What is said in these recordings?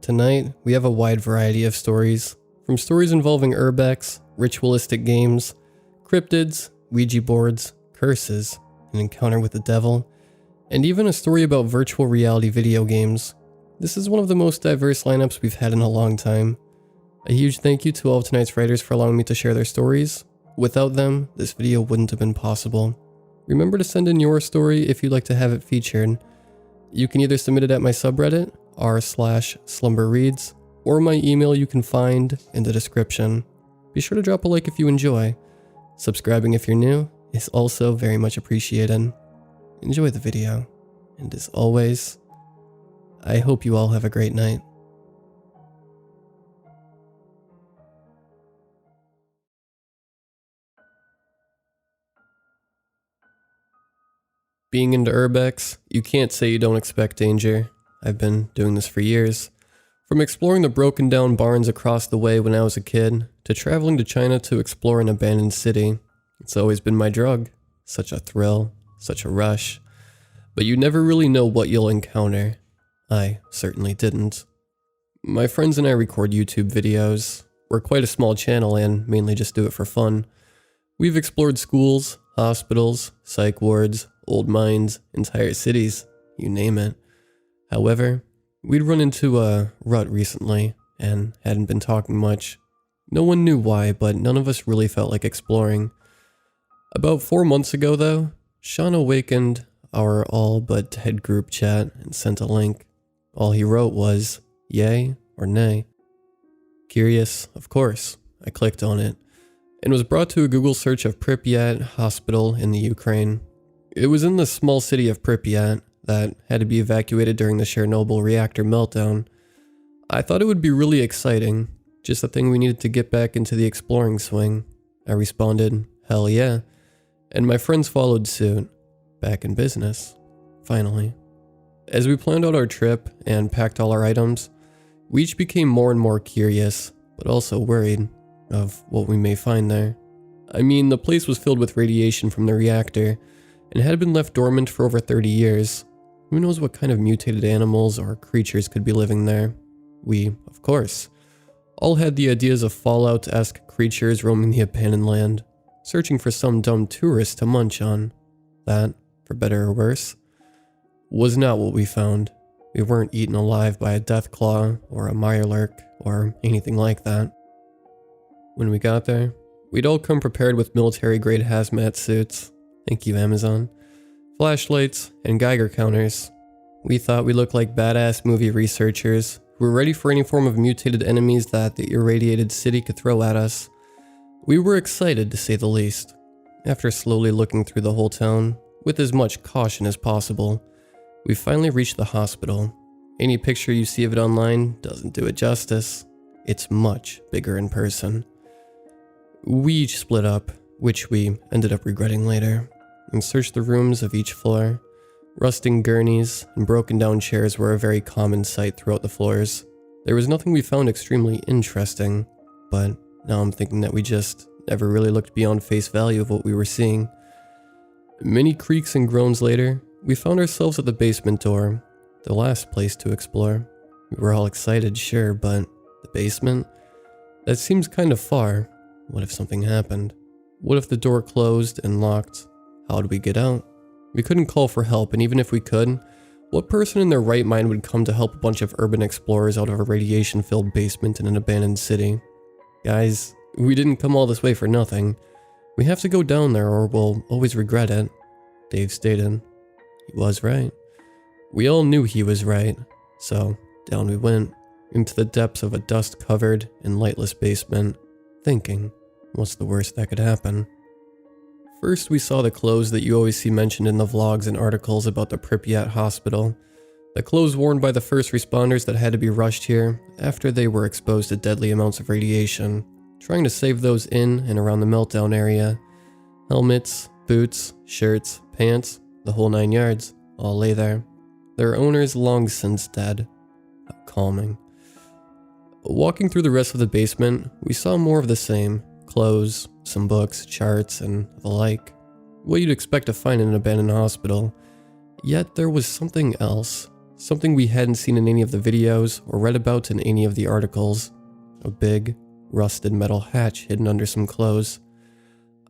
Tonight, we have a wide variety of stories, from stories involving urbex, ritualistic games, cryptids, Ouija boards, curses, an encounter with the devil, and even a story about virtual reality video games. This is one of the most diverse lineups we've had in a long time. A huge thank you to all of tonight's writers for allowing me to share their stories. Without them, this video wouldn't have been possible. Remember to send in your story if you'd like to have it featured. You can either submit it at my subreddit, r/slumberreads, or my email you can find in the description. Be sure to drop a like if you enjoy. Subscribing if you're new is also very much appreciated. Enjoy the video, and as always, I hope you all have a great night. Being into urbex, you can't say you don't expect danger. I've been doing this for years. From exploring the broken down barns across the way when I was a kid, to traveling to China to explore an abandoned city. It's always been my drug. Such a thrill, such a rush. But you never really know what you'll encounter. I certainly didn't. My friends and I record YouTube videos. We're quite a small channel and mainly just do it for fun. We've explored schools, hospitals, psych wards, old mines, entire cities, you name it. However, we'd run into a rut recently and hadn't been talking much. No one knew why, but none of us really felt like exploring. About 4 months ago though, Sean awakened our all but dead group chat and sent a link. All he wrote was, yay or nay. Curious, of course, I clicked on it, and was brought to a Google search of Pripyat hospital in the Ukraine. It was in the small city of Pripyat that had to be evacuated during the Chernobyl reactor meltdown. I thought it would be really exciting, just a thing we needed to get back into the exploring swing. I responded, hell yeah, and my friends followed suit, back in business, finally. As we planned out our trip and packed all our items, we each became more and more curious, but also worried of what we may find there. I mean, the place was filled with radiation from the reactor, and had been left dormant for over 30 years. Who knows what kind of mutated animals or creatures could be living there? We, of course, all had the ideas of Fallout-esque creatures roaming the abandoned land, searching for some dumb tourist to munch on. That, for better or worse, was not what we found. We weren't eaten alive by a deathclaw or a mirelurk or anything like that. When we got there, we'd all come prepared with military-grade hazmat suits. Thank you, Amazon. Flashlights and Geiger counters. We thought we looked like badass movie researchers who were ready for any form of mutated enemies that the irradiated city could throw at us. We were excited, to say the least. After slowly looking through the whole town, with as much caution as possible, we finally reached the hospital. Any picture you see of it online doesn't do it justice. It's much bigger in person. We each split up, which we ended up regretting later, and searched the rooms of each floor. Rusting gurneys and broken down chairs were a very common sight throughout the floors. There was nothing we found extremely interesting, but now I'm thinking that we just never really looked beyond face value of what we were seeing. Many creaks and groans later, we found ourselves at the basement door, the last place to explore. We were all excited, sure, but the basement? That seems kind of far. What if something happened? What if the door closed and locked? How would we get out? We couldn't call for help, and even if we could, what person in their right mind would come to help a bunch of urban explorers out of a radiation-filled basement in an abandoned city? Guys, we didn't come all this way for nothing. We have to go down there or we'll always regret it, Dave stated. He was right. We all knew he was right, so down we went, into the depths of a dust-covered and lightless basement, thinking, what's the worst that could happen? First, we saw the clothes that you always see mentioned in the vlogs and articles about the Pripyat hospital. The clothes worn by the first responders that had to be rushed here after they were exposed to deadly amounts of radiation, trying to save those in and around the meltdown area. Helmets, boots, shirts, pants, the whole 9 yards, all lay there. Their owners long since dead. How calming. Walking through the rest of the basement, we saw more of the same. Clothes, some books, charts, and the like. What you'd expect to find in an abandoned hospital. Yet there was something else. something we hadn't seen in any of the videos or read about in any of the articles. A big, rusted metal hatch hidden under some clothes.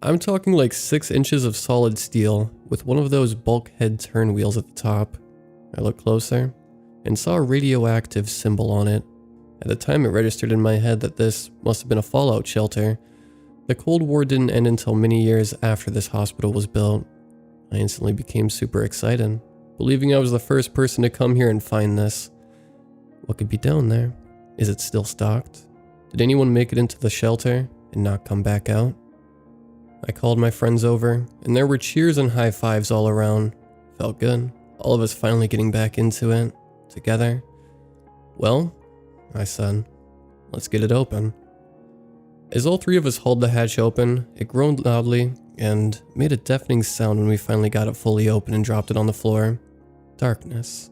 I'm talking like 6 inches of solid steel with one of those bulkhead turn wheels at the top. I looked closer and saw a radioactive symbol on it. At the time it registered in my head that this must have been a fallout shelter. The Cold War didn't end until many years after this hospital was built. I instantly became super excited, believing I was the first person to come here and find this. What could be down there? Is it still stocked? Did anyone make it into the shelter and not come back out? I called my friends over, and there were cheers and high fives all around. Felt good, all of us finally getting back into it, together. Well, I said, let's get it open. As all 3 of us hauled the hatch open, it groaned loudly and made a deafening sound when we finally got it fully open and dropped it on the floor. Darkness.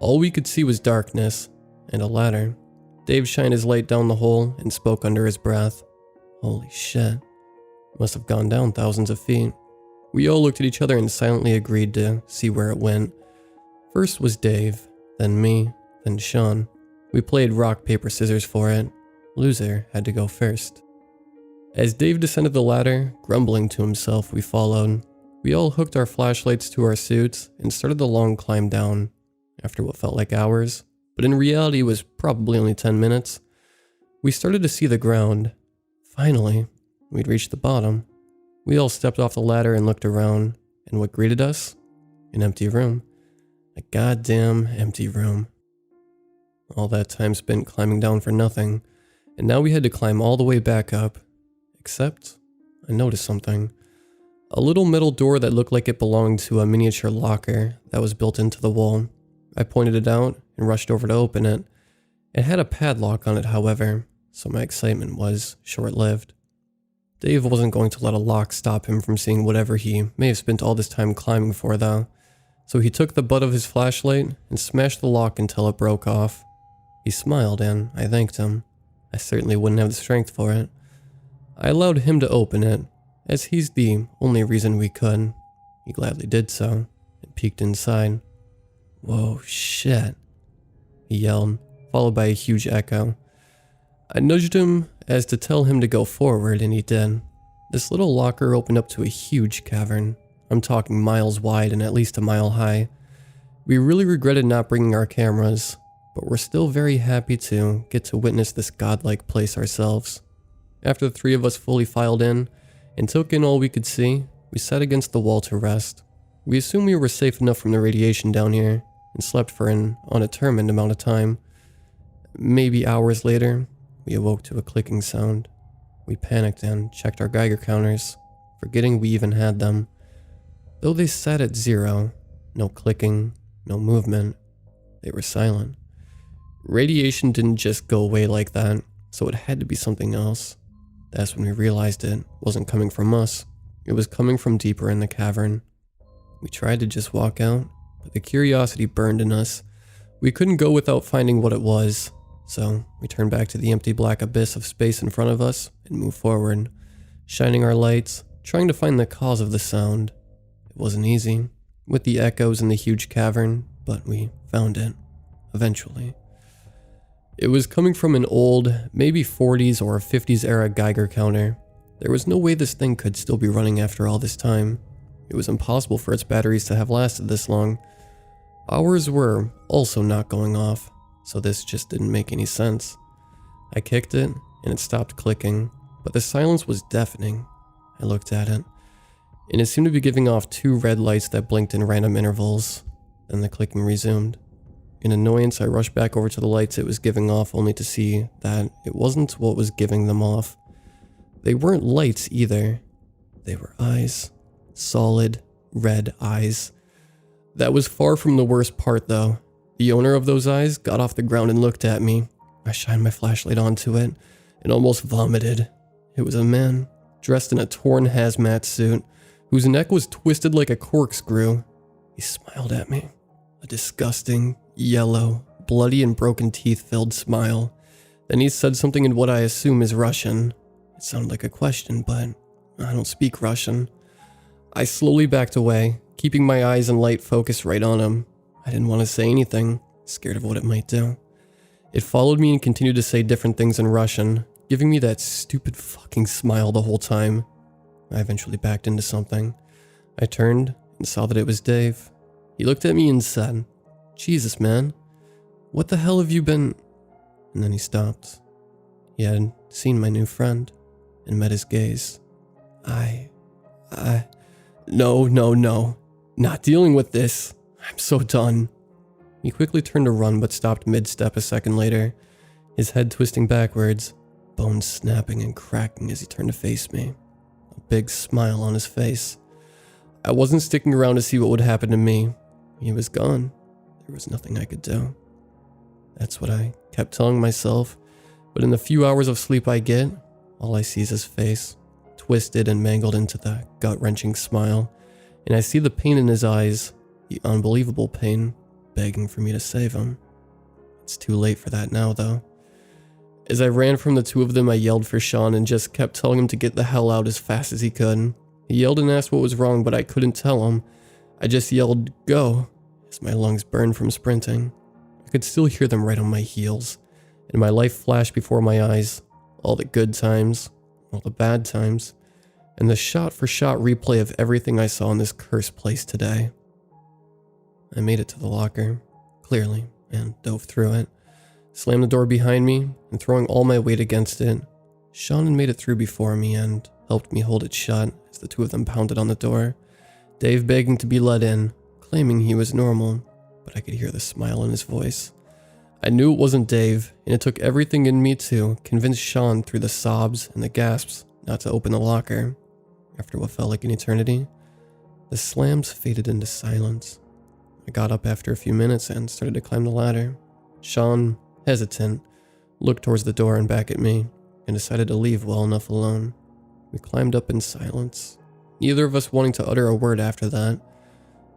All we could see was darkness and a ladder. Dave shined his light down the hole and spoke under his breath. Holy shit. Must have gone down thousands of feet. We all looked at each other and silently agreed to see where it went. First was Dave, then me, then Sean. We played rock, paper, scissors for it. Loser had to go first. As Dave descended the ladder, grumbling to himself, we followed. We all hooked our flashlights to our suits and started the long climb down. After what felt like hours, but in reality was probably only 10 minutes, we started to see the ground. Finally, we'd reached the bottom. We all stepped off the ladder and looked around, and what greeted us? An empty room. A goddamn empty room. All that time spent climbing down for nothing, and now we had to climb all the way back up. Except, I noticed something. A little metal door that looked like it belonged to a miniature locker that was built into the wall. I pointed it out and rushed over to open it. It had a padlock on it, however, so my excitement was short-lived. Dave wasn't going to let a lock stop him from seeing whatever he may have spent all this time climbing for, though. So he took the butt of his flashlight and smashed the lock until it broke off. He smiled and I thanked him. I certainly wouldn't have the strength for it. I allowed him to open it, as he's the only reason we could. He gladly did so, and peeked inside. Whoa, shit, he yelled, followed by a huge echo. I nudged him as to tell him to go forward, and he did. This little locker opened up to a huge cavern. I'm talking miles wide and at least a mile high. We really regretted not bringing our cameras, but we're still very happy to get to witness this godlike place ourselves. After the 3 of us fully filed in and took in all we could see, we sat against the wall to rest. We assumed we were safe enough from the radiation down here and slept for an undetermined amount of time. Maybe hours later, we awoke to a clicking sound. We panicked and checked our Geiger counters, forgetting we even had them. Though they sat at 0, no clicking, no movement, they were silent. Radiation didn't just go away like that, so it had to be something else. That's when we realized it wasn't coming from us. It was coming from deeper in the cavern. We tried to just walk out, but the curiosity burned in us. We couldn't go without finding what it was, so we turned back to the empty black abyss of space in front of us and moved forward, shining our lights, trying to find the cause of the sound. It wasn't easy, with the echoes in the huge cavern, but we found it, eventually. It was coming from an old, maybe 40s or 50s era Geiger counter. There was no way this thing could still be running after all this time. It was impossible for its batteries to have lasted this long. Ours were also not going off, so this just didn't make any sense. I kicked it, and it stopped clicking, but the silence was deafening. I looked at it, and it seemed to be giving off 2 red lights that blinked in random intervals. Then the clicking resumed. In annoyance, I rushed back over to the lights it was giving off, only to see that it wasn't what was giving them off. They weren't lights either. They were eyes. Solid, red eyes. That was far from the worst part, though. The owner of those eyes got off the ground and looked at me. I shined my flashlight onto it and almost vomited. It was a man, dressed in a torn hazmat suit, whose neck was twisted like a corkscrew. He smiled at me. A disgusting, yellow, bloody and broken teeth-filled smile. Then he said something in what I assume is Russian. It sounded like a question, but I don't speak Russian. I slowly backed away, keeping my eyes and light focused right on him. I I didn't want to say anything, scared of what it might do. It followed me and continued to say different things in Russian, giving me that stupid fucking smile the whole time. I eventually backed into something. I turned and saw that it was Dave. He looked at me and said, "Jesus, man, what the hell have you been..." And then he stopped. He had seen my new friend and met his gaze. No, not dealing with this. I'm so done. He quickly turned to run but stopped mid-step a second later, his head twisting backwards, bones snapping and cracking as he turned to face me, a big smile on his face. I wasn't sticking around to see what would happen to me. He was gone. There was nothing I could do. That's what I kept telling myself, but in the few hours of sleep I get, all I see is his face, twisted and mangled into the gut-wrenching smile, and I see the pain in his eyes, the unbelievable pain, begging for me to save him. It's too late for that now, though. As I ran from the two of them, I yelled for Sean and just kept telling him to get the hell out as fast as he could. He yelled and asked what was wrong, but I couldn't tell him. I just yelled, "Go," as my lungs burned from sprinting. I could still hear them right on my heels, and my life flashed before my eyes. All the good times, all the bad times, and the shot-for-shot replay of everything I saw in this cursed place today. I made it to the locker, clearly, and dove through it, slammed the door behind me, and throwing all my weight against it, Sean had made it through before me and helped me hold it shut as the two of them pounded on the door, Dave begging to be let in, claiming he was normal, but I could hear the smile in his voice. I knew it wasn't Dave, and it took everything in me to convince Sean through the sobs and the gasps not to open the locker. After what felt like an eternity, the slams faded into silence. I got up after a few minutes and started to climb the ladder. Sean, hesitant, looked towards the door and back at me, and decided to leave well enough alone. We climbed up in silence, neither of us wanting to utter a word after that.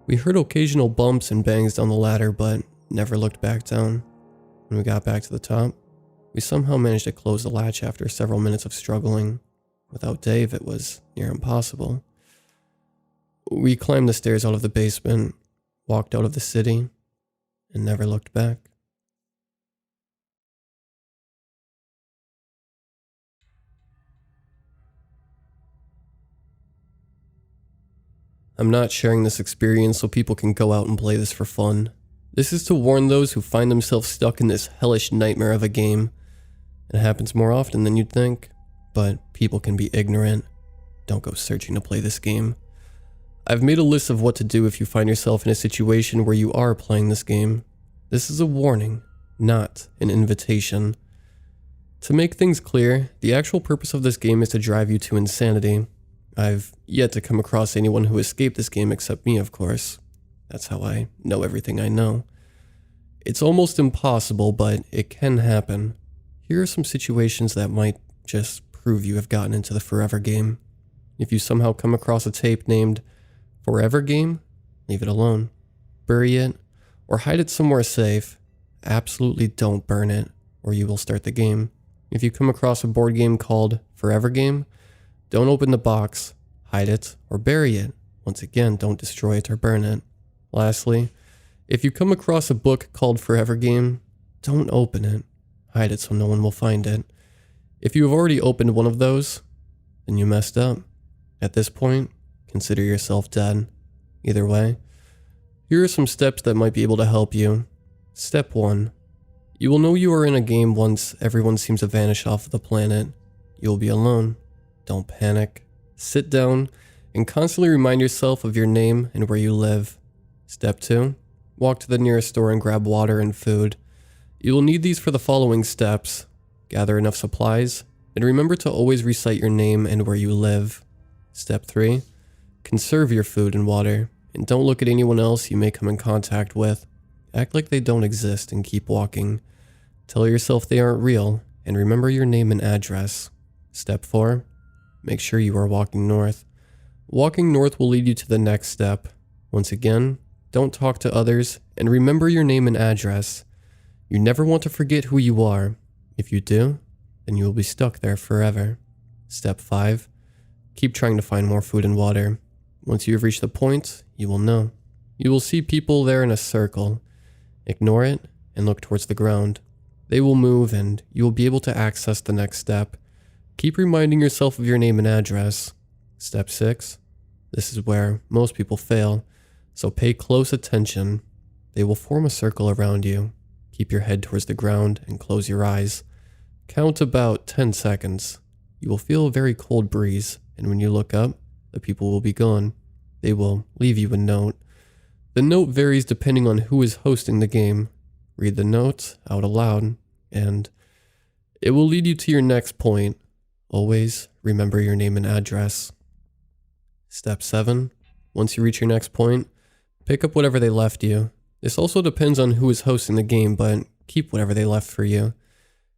We heard occasional bumps and bangs down the ladder, but never looked back down. When we got back to the top, we somehow managed to close the latch after several minutes of struggling. Without Dave, it was near impossible. We climbed the stairs out of the basement, walked out of the city, and never looked back. I'm not sharing this experience so people can go out and play this for fun. This is to warn those who find themselves stuck in this hellish nightmare of a game. It happens more often than you'd think, but people can be ignorant. Don't go searching to play this game. I've made a list of what to do if you find yourself in a situation where you are playing this game. This is a warning, not an invitation. To make things clear, the actual purpose of this game is to drive you to insanity. I've yet to come across anyone who escaped this game except me, of course. That's how I know everything I know. It's almost impossible, but it can happen. Here are some situations that might just prove you have gotten into the forever game. If you somehow come across a tape named Forever Game, leave it alone. Bury it, or hide it somewhere safe. Absolutely don't burn it, or you will start the game. If you come across a board game called Forever Game, don't open the box, hide it, or bury it. Once again, don't destroy it or burn it. Lastly, if you come across a book called Forever Game, don't open it, hide it so no one will find it. If you have already opened one of those, then you messed up. At this point, consider yourself dead. Either way, here are some steps that might be able to help you. Step 1. You will know you are in a game once everyone seems to vanish off of the planet. You will be alone. Don't panic. Sit down and constantly remind yourself of your name and where you live. Step 2. Walk to the nearest store and grab water and food. You will need these for the following steps. Gather enough supplies, and remember to always recite your name and where you live. Step 3. Conserve your food and water, and don't look at anyone else you may come in contact with. Act like they don't exist and keep walking. Tell yourself they aren't real, and remember your name and address. Step 4. Make sure you are walking north. Walking north will lead you to the next step. Once again, don't talk to others, and remember your name and address. You never want to forget who you are. If you do, then you will be stuck there forever. Step 5. Keep trying to find more food and water. Once you have reached the point, you will know. You will see people there in a circle. Ignore it and look towards the ground. They will move and you will be able to access the next step. Keep reminding yourself of your name and address. Step 6. This is where most people fail, so pay close attention. They will form a circle around you. Keep your head towards the ground and close your eyes. Count about 10 seconds. You will feel a very cold breeze, and when you look up, the people will be gone. They will leave you a note. The note varies depending on who is hosting the game. Read the note out aloud, and it will lead you to your next point. Always remember your name and address. Step 7. Once you reach your next point, pick up whatever they left you. This also depends on who is hosting the game, but keep whatever they left for you.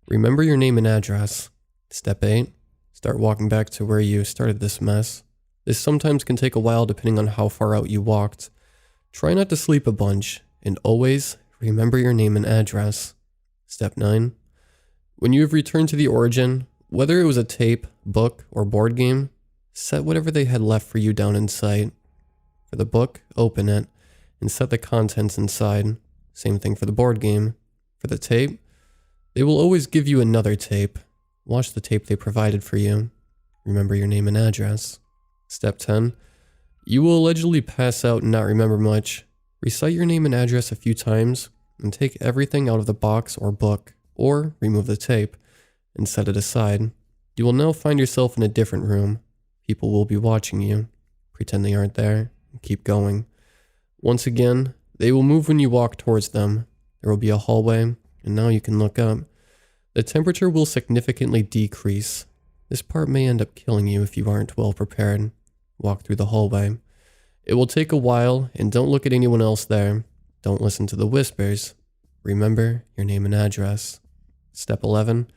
Remember your name and address. Step 8. Start walking back to where you started this mess. This sometimes can take a while depending on how far out you walked. Try not to sleep a bunch, and always remember your name and address. Step 9. When you have returned to the origin, whether it was a tape, book, or board game, set whatever they had left for you down in sight. For the book, open it, and set the contents inside. Same thing for the board game. For the tape, they will always give you another tape. Watch the tape they provided for you. Remember your name and address. Step 10. You will allegedly pass out and not remember much. Recite your name and address a few times, and take everything out of the box or book, or remove the tape, and set it aside. You will now find yourself in a different room. People will be watching you. Pretend they aren't there, and keep going. Once again, they will move when you walk towards them. There will be a hallway, and now you can look up. The temperature will significantly decrease. This part may end up killing you if you aren't well prepared. Walk through the hallway. It will take a while, and don't look at anyone else there. Don't listen to the whispers. Remember your name and address. Step 11.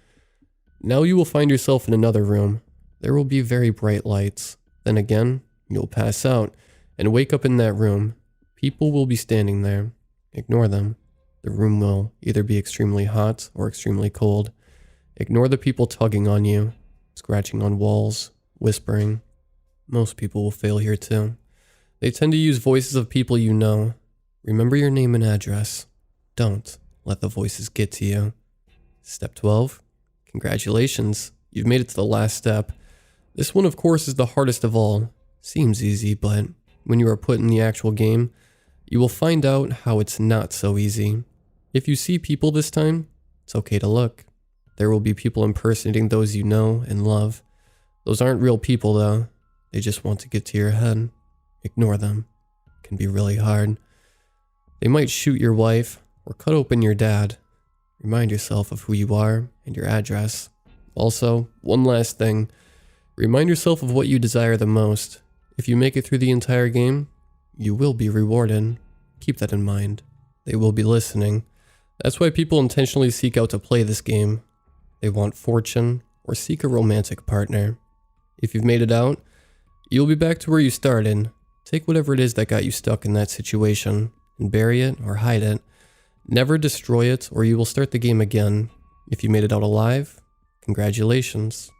Now you will find yourself in another room. There will be very bright lights. Then again, you'll pass out and wake up in that room. People will be standing there. Ignore them. The room will either be extremely hot or extremely cold. Ignore the people tugging on you, scratching on walls, whispering. Most people will fail here too. They tend to use voices of people you know. Remember your name and address. Don't let the voices get to you. Step 12. Congratulations. You've made it to the last step. This one, of course, is the hardest of all. Seems easy, but when you are put in the actual game, you will find out how it's not so easy. If you see people this time, it's okay to look. There will be people impersonating those you know and love. Those aren't real people though. They just want to get to your head. Ignore them. It can be really hard. They might shoot your wife or cut open your dad. Remind yourself of who you are and your address. Also, one last thing. Remind yourself of what you desire the most. If you make it through the entire game, you will be rewarded. Keep that in mind. They will be listening. That's why people intentionally seek out to play this game. They want fortune or seek a romantic partner. If you've made it out, you'll be back to where you started. Take whatever it is that got you stuck in that situation and bury it or hide it. Never destroy it or you will start the game again. If you made it out alive, congratulations.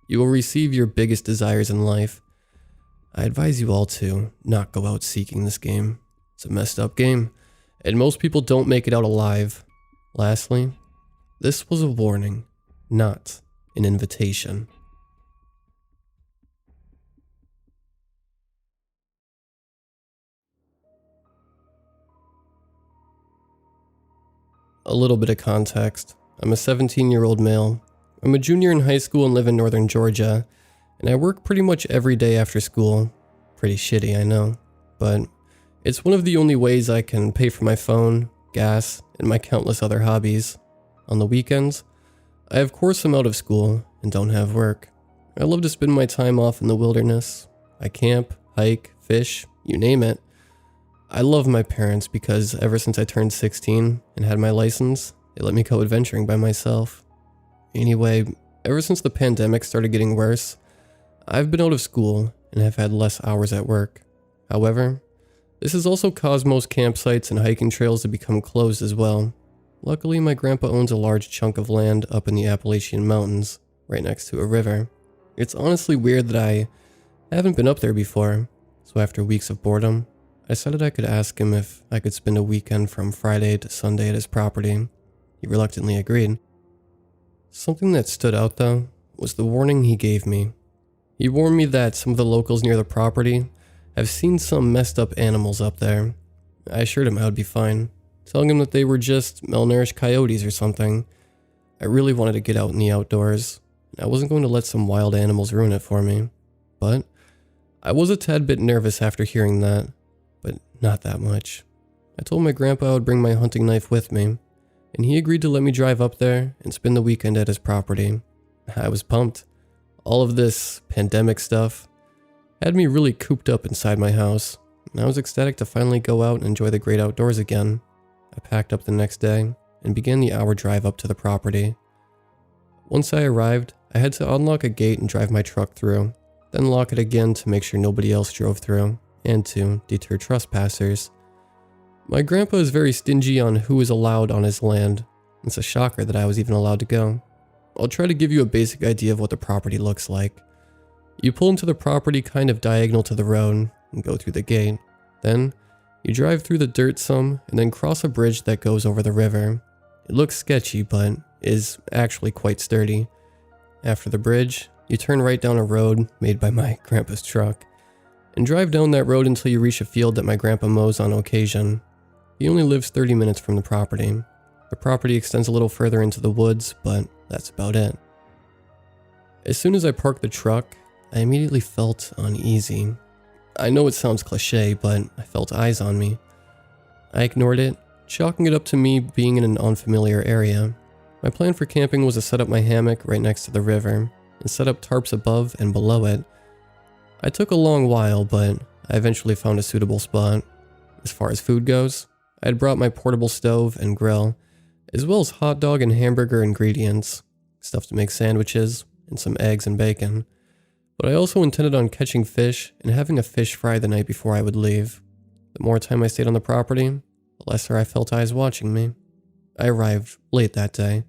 You will receive your biggest desires in life. I advise you all to not go out seeking this game. It's a messed up game, and most people don't make it out alive. Lastly, this was a warning, not an invitation. A little bit of context. I'm a 17-year-old male. I'm a junior in high school and live in northern Georgia, and I work pretty much every day after school. Pretty shitty, I know, but it's one of the only ways I can pay for my phone, gas, and my countless other hobbies. On the weekends, I of course am out of school and don't have work. I love to spend my time off in the wilderness. I camp, hike, fish, you name it. I love my parents because ever since I turned 16 and had my license, they let me go adventuring by myself. Anyway, ever since the pandemic started getting worse, I've been out of school and have had less hours at work. However, this has also caused most campsites and hiking trails to become closed as well. Luckily, my grandpa owns a large chunk of land up in the Appalachian Mountains, right next to a river. It's honestly weird that I haven't been up there before, so after weeks of boredom, I decided I could ask him if I could spend a weekend from Friday to Sunday at his property. He reluctantly agreed. Something that stood out though was the warning he gave me. He warned me that some of the locals near the property have seen some messed up animals up there. I assured him I would be fine, telling him that they were just malnourished coyotes or something. I really wanted to get out in the outdoors, and I wasn't going to let some wild animals ruin it for me. But I was a tad bit nervous after hearing that, but not that much. I told my grandpa I would bring my hunting knife with me, and he agreed to let me drive up there and spend the weekend at his property. I was pumped. All of this pandemic stuff had me really cooped up inside my house, and I was ecstatic to finally go out and enjoy the great outdoors again. I packed up the next day and began the hour drive up to the property. Once I arrived, I had to unlock a gate and drive my truck through, then lock it again to make sure nobody else drove through, and to deter trespassers. My grandpa is very stingy on who is allowed on his land. It's a shocker that I was even allowed to go. I'll try to give you a basic idea of what the property looks like. You pull into the property kind of diagonal to the road and go through the gate. Then, you drive through the dirt some and then cross a bridge that goes over the river. It looks sketchy, but is actually quite sturdy. After the bridge, you turn right down a road made by my grandpa's truck, and drive down that road until you reach a field that my grandpa mows on occasion. He only lives 30 minutes from the property. The property extends a little further into the woods, but that's about it. As soon as I parked the truck, I immediately felt uneasy. I know it sounds cliche, but I felt eyes on me. I ignored it, chalking it up to me being in an unfamiliar area. My plan for camping was to set up my hammock right next to the river, and set up tarps above and below it. I took a long while, but I eventually found a suitable spot. As far as food goes, I had brought my portable stove and grill, as well as hot dog and hamburger ingredients, stuff to make sandwiches, and some eggs and bacon. But I also intended on catching fish and having a fish fry the night before I would leave. The more time I stayed on the property, the lesser I felt eyes watching me. I arrived late that day,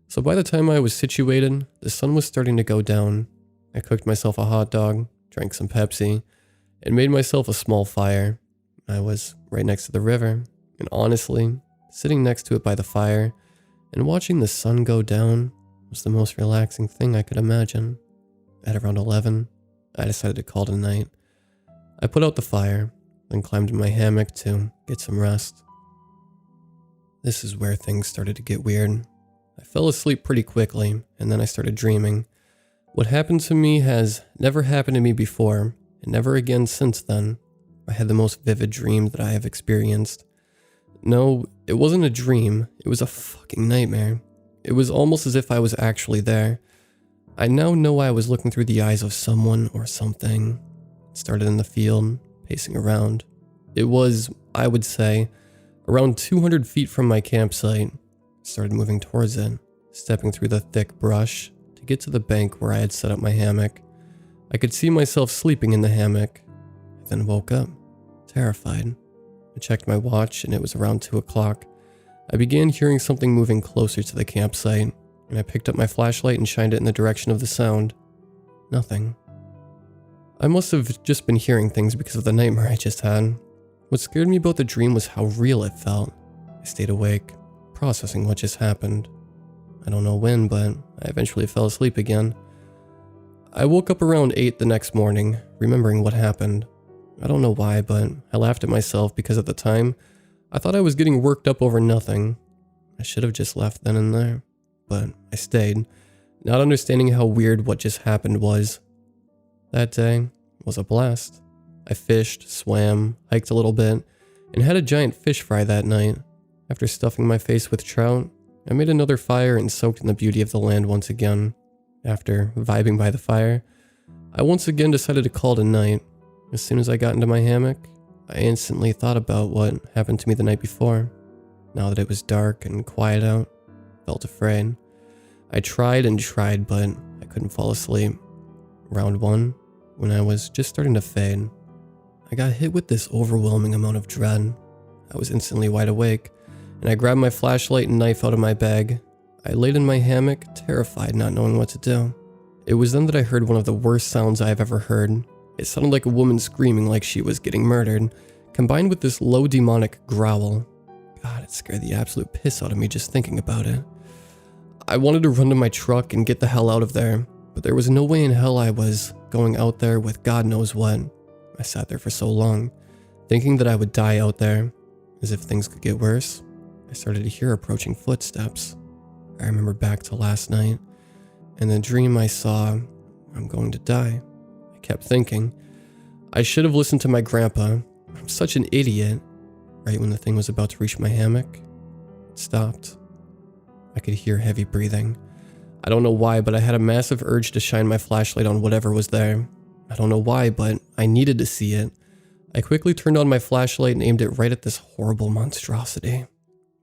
so by the time I was situated, the sun was starting to go down. I cooked myself a hot dog, drank some Pepsi, and made myself a small fire. I was right next to the river, and honestly, sitting next to it by the fire and watching the sun go down was the most relaxing thing I could imagine. At around 11, I decided to call it a night. I put out the fire, then climbed in my hammock to get some rest. This is where things started to get weird. I fell asleep pretty quickly, and then I started dreaming. What happened to me has never happened to me before, and never again since then. I had the most vivid dream that I have experienced. No, it wasn't a dream, it was a fucking nightmare. It was almost as if I was actually there. I now know I was looking through the eyes of someone or something. It started in the field, pacing around. It was, I would say, around 200 feet from my campsite. I started moving towards it, stepping through the thick brush to get to the bank where I had set up my hammock. I could see myself sleeping in the hammock. I then woke up, terrified. I checked my watch and it was around 2 o'clock. I began hearing something moving closer to the campsite, and I picked up my flashlight and shined it in the direction of the sound. Nothing. I must have just been hearing things because of the nightmare I just had. What scared me about the dream was how real it felt. I stayed awake, processing what just happened. I don't know when, but I eventually fell asleep again. I woke up around 8 the next morning, remembering what happened. I don't know why, but I laughed at myself because at the time, I thought I was getting worked up over nothing. I should have just left then and there, but I stayed, not understanding how weird what just happened was. That day was a blast. I fished, swam, hiked a little bit, and had a giant fish fry that night. After stuffing my face with trout, I made another fire and soaked in the beauty of the land once again. After vibing by the fire, I once again decided to call it a night. As soon as I got into my hammock, I instantly thought about what happened to me the night before. Now that it was dark and quiet out, I felt afraid. I tried and tried, but I couldn't fall asleep. Round 1, when I was just starting to fade, I got hit with this overwhelming amount of dread. I was instantly wide awake, and I grabbed my flashlight and knife out of my bag. I laid in my hammock, terrified, not knowing what to do. It was then that I heard one of the worst sounds I have ever heard. It sounded like a woman screaming like she was getting murdered, combined with this low demonic growl. God, it scared the absolute piss out of me just thinking about it. I wanted to run to my truck and get the hell out of there, but there was no way in hell I was going out there with God knows what. I sat there for so long, thinking that I would die out there. As if things could get worse, I started to hear approaching footsteps. I remember back to last night, and the dream I saw, I'm going to die. I kept thinking, I should have listened to my grandpa. I'm such an idiot. Right when the thing was about to reach my hammock, it stopped. I could hear heavy breathing. I don't know why, but I had a massive urge to shine my flashlight on whatever was there. I don't know why, but I needed to see it. I quickly turned on my flashlight and aimed it right at this horrible monstrosity.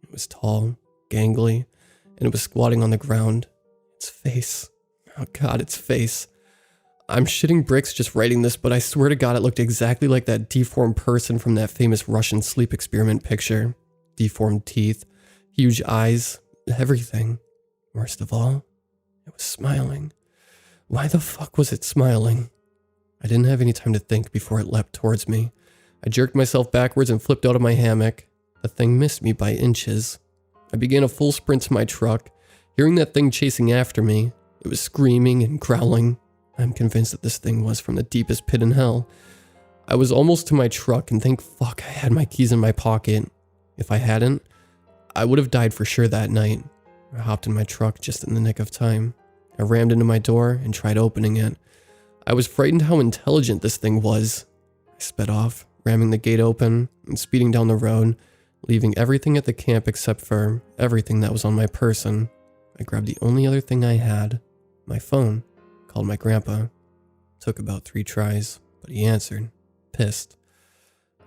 It was tall, gangly, and it was squatting on the ground. Its face. Oh God, its face. I'm shitting bricks just writing this, but I swear to God it looked exactly like that deformed person from that famous Russian sleep experiment picture. Deformed teeth, huge eyes, everything. Worst of all, it was smiling. Why the fuck was it smiling? I didn't have any time to think before it leapt towards me. I jerked myself backwards and flipped out of my hammock. The thing missed me by inches. I began a full sprint to my truck, hearing that thing chasing after me. It was screaming and growling. I'm convinced that this thing was from the deepest pit in hell. I was almost to my truck and thank fuck I had my keys in my pocket. If I hadn't, I would have died for sure that night. I hopped in my truck just in the nick of time. I rammed into my door and tried opening it. I was frightened how intelligent this thing was. I sped off, ramming the gate open and speeding down the road, leaving everything at the camp except for everything that was on my person. I grabbed the only other thing I had, my phone, called my grandpa. Took about 3 tries, but he answered, pissed.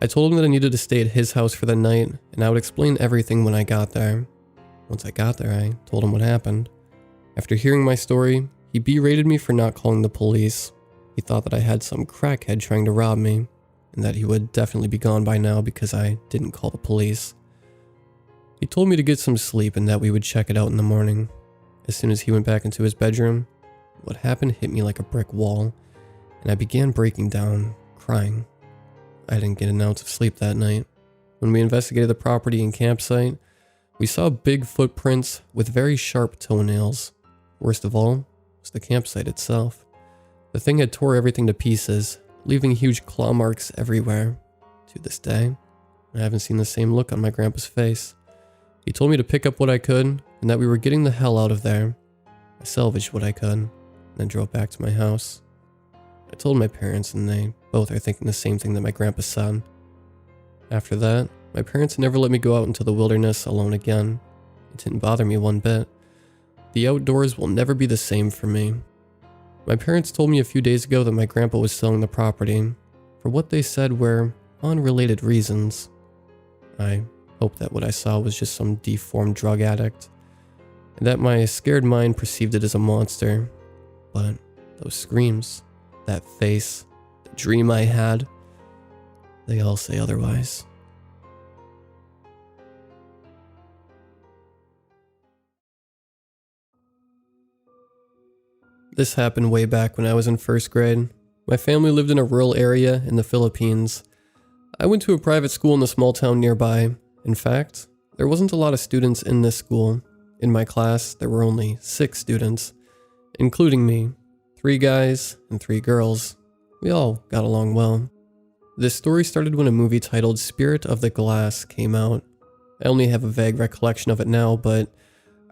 I told him that I needed to stay at his house for the night, and I would explain everything when I got there. Once I got there, I told him what happened. After hearing my story, he berated me for not calling the police. He thought that I had some crackhead trying to rob me, and that he would definitely be gone by now because I didn't call the police. He told me to get some sleep and that we would check it out in the morning. As soon as he went back into his bedroom, what happened hit me like a brick wall, and I began breaking down, crying. I didn't get an ounce of sleep that night. When we investigated the property and campsite, we saw big footprints with very sharp toenails. Worst of all was the campsite itself. The thing had tore everything to pieces, leaving huge claw marks everywhere. To this day, I haven't seen the same look on my grandpa's face. He told me to pick up what I could and that we were getting the hell out of there. I salvaged what I could and then drove back to my house. I told my parents and they both are thinking the same thing that my grandpa said. After that, my parents never let me go out into the wilderness alone again. It didn't bother me one bit. The outdoors will never be the same for me. My parents told me a few days ago that my grandpa was selling the property for what they said were unrelated reasons. I hoped that what I saw was just some deformed drug addict, and that my scared mind perceived it as a monster. But those screams, that face, the dream I had, they all say otherwise. This happened way back when I was in first grade. My family lived in a rural area in the Philippines. I went to a private school in the small town nearby. In fact, there wasn't a lot of students in this school. In my class, there were only 6 students, including me, 3 guys and 3 girls. We all got along well. This story started when a movie titled Spirit of the Glass came out. I only have a vague recollection of it now, but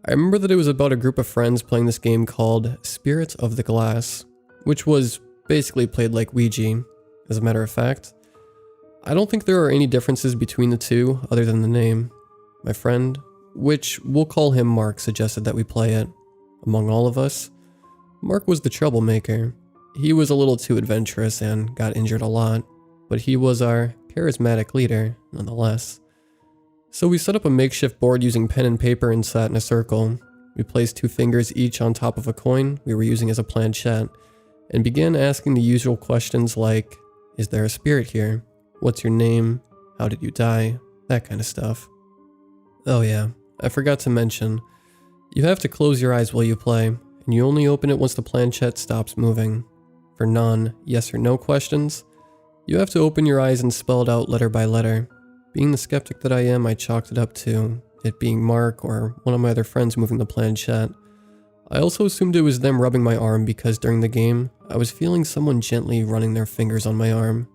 I remember that it was about a group of friends playing this game called Spirit of the Glass, which was basically played like Ouija. As a matter of fact, I don't think there are any differences between the two other than the name. My friend, which we'll call him Mark, suggested that we play it. Among all of us, Mark was the troublemaker. He was a little too adventurous and got injured a lot, but he was our charismatic leader, nonetheless. So we set up a makeshift board using pen and paper and sat in a circle. We placed 2 fingers each on top of a coin we were using as a planchette, and began asking the usual questions like, is there a spirit here? What's your name? How did you die? That kind of stuff. Oh yeah, I forgot to mention, you have to close your eyes while you play, and you only open it once the planchette stops moving. For non-yes or no questions, You have to open your eyes and spell it out letter by letter. Being the skeptic that I am, I chalked it up to it being Mark or one of my other friends moving the planchette. I also assumed it was them rubbing my arm because during the game, I was feeling someone gently running their fingers on my arm.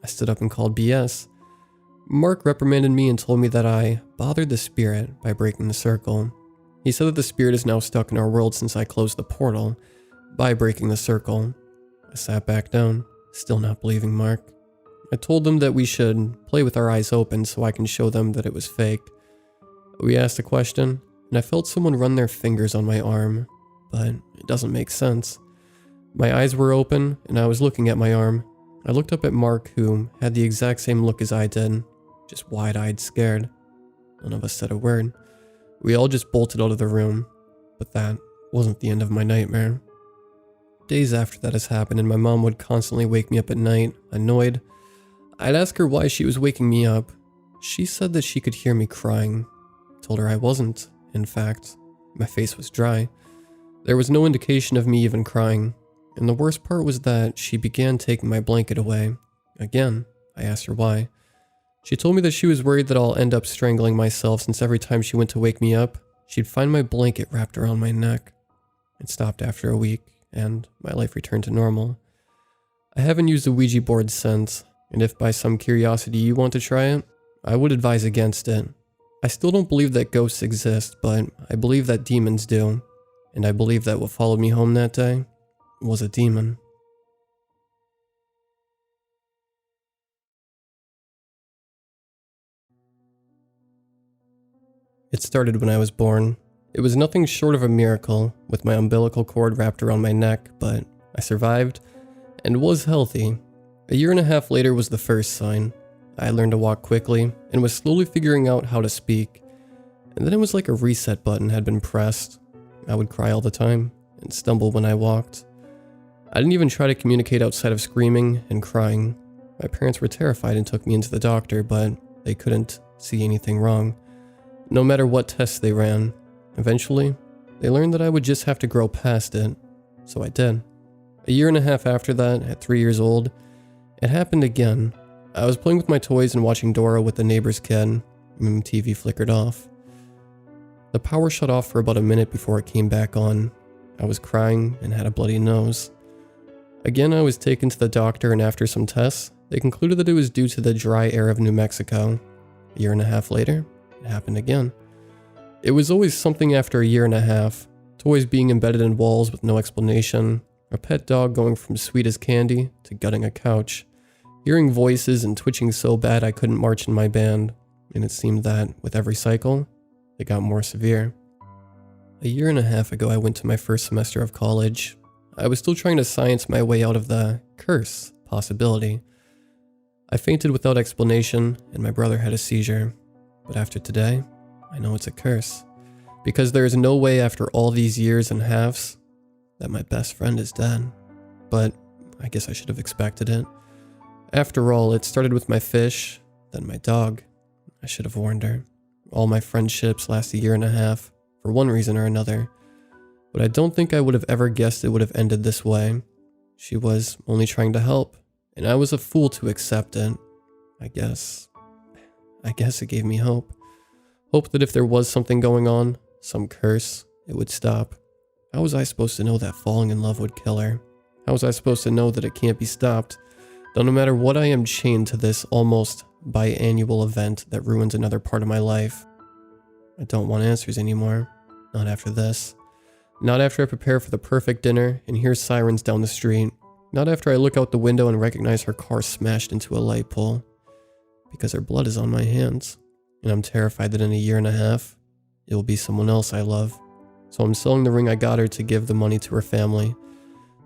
I stood up and called BS. Mark reprimanded me and told me that I bothered the spirit by breaking the circle. He said that the spirit is now stuck in our world since I closed the portal by breaking the circle. I sat back down, still not believing Mark. I told them that we should play with our eyes open so I can show them that it was fake. We asked a question, and I felt someone run their fingers on my arm, but it doesn't make sense. My eyes were open, and I was looking at my arm. I looked up at Mark, who had the exact same look as I did, just wide-eyed scared. None of us said a word. We all just bolted out of the room, but that wasn't the end of my nightmare. Days after that has happened, and my mom would constantly wake me up at night, annoyed. I'd ask her why she was waking me up. She said that she could hear me crying. I told her I wasn't. In fact, my face was dry. There was no indication of me even crying. And the worst part was that she began taking my blanket away. Again, I asked her why. She told me that she was worried that I'll end up strangling myself since every time she went to wake me up, she'd find my blanket wrapped around my neck. It stopped after a week, and my life returned to normal. I haven't used the Ouija board since, and if by some curiosity you want to try it, I would advise against it. I still don't believe that ghosts exist, but I believe that demons do, and I believe that what followed me home that day was a demon. It started when I was born. It was nothing short of a miracle, with my umbilical cord wrapped around my neck, but I survived and was healthy. A year and a half later was the first sign. I learned to walk quickly and was slowly figuring out how to speak. And then it was like a reset button had been pressed. I would cry all the time and stumble when I walked. I didn't even try to communicate outside of screaming and crying. My parents were terrified and took me into the doctor, but they couldn't see anything wrong. No matter what tests they ran, eventually, they learned that I would just have to grow past it. So I did. A year and a half after that, at 3 years old, it happened again. I was playing with my toys and watching Dora with the neighbor's kid, and the TV flickered off. The power shut off for about a minute before it came back on. I was crying and had a bloody nose. Again, I was taken to the doctor, and after some tests, they concluded that it was due to the dry air of New Mexico. A year and a half later, it happened again. It was always something after a year and a half. Toys being embedded in walls with no explanation. A pet dog going from sweet as candy to gutting a couch. Hearing voices and twitching so bad I couldn't march in my band. And it seemed that, with every cycle, it got more severe. A year and a half ago, I went to my first semester of college. I was still trying to science my way out of the curse possibility. I fainted without explanation, and my brother had a seizure. But after today, I know it's a curse. Because there is no way after all these years and halves that my best friend is dead. But I guess I should have expected it. After all, it started with my fish, then my dog. I should have warned her. All my friendships last a year and a half, for one reason or another. But I don't think I would have ever guessed it would have ended this way. She was only trying to help, and I was a fool to accept it. I guess it gave me hope. Hope that if there was something going on, some curse, it would stop. How was I supposed to know that falling in love would kill her? How was I supposed to know that it can't be stopped? That no matter what, I am chained to this almost biannual event that ruins another part of my life. I don't want answers anymore. Not after this. Not after I prepare for the perfect dinner and hear sirens down the street. Not after I look out the window and recognize her car smashed into a light pole. Because her blood is on my hands. And I'm terrified that in a year and a half, it will be someone else I love. So I'm selling the ring I got her to give the money to her family.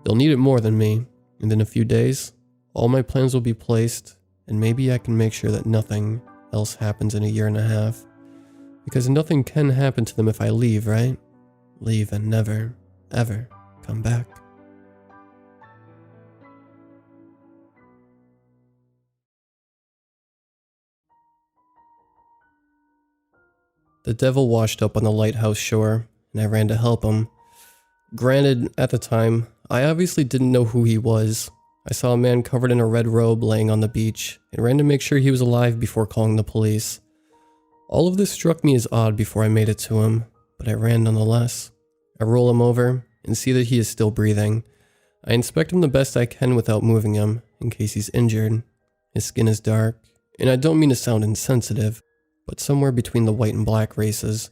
They'll need it more than me. And in a few days, all my plans will be placed, and maybe I can make sure that nothing else happens in a year and a half. Because nothing can happen to them if I leave, right? Leave and never, ever come back. The devil washed up on the Lighthouse shore, and I ran to help him. Granted, at the time, I obviously didn't know who he was. I saw a man covered in a red robe laying on the beach and ran to make sure he was alive before calling the police. All of this struck me as odd before I made it to him, but I ran nonetheless. I roll him over and see that he is still breathing. I inspect him the best I can without moving him, in case he's injured. His skin is dark, and I don't mean to sound insensitive, but somewhere between the white and black races.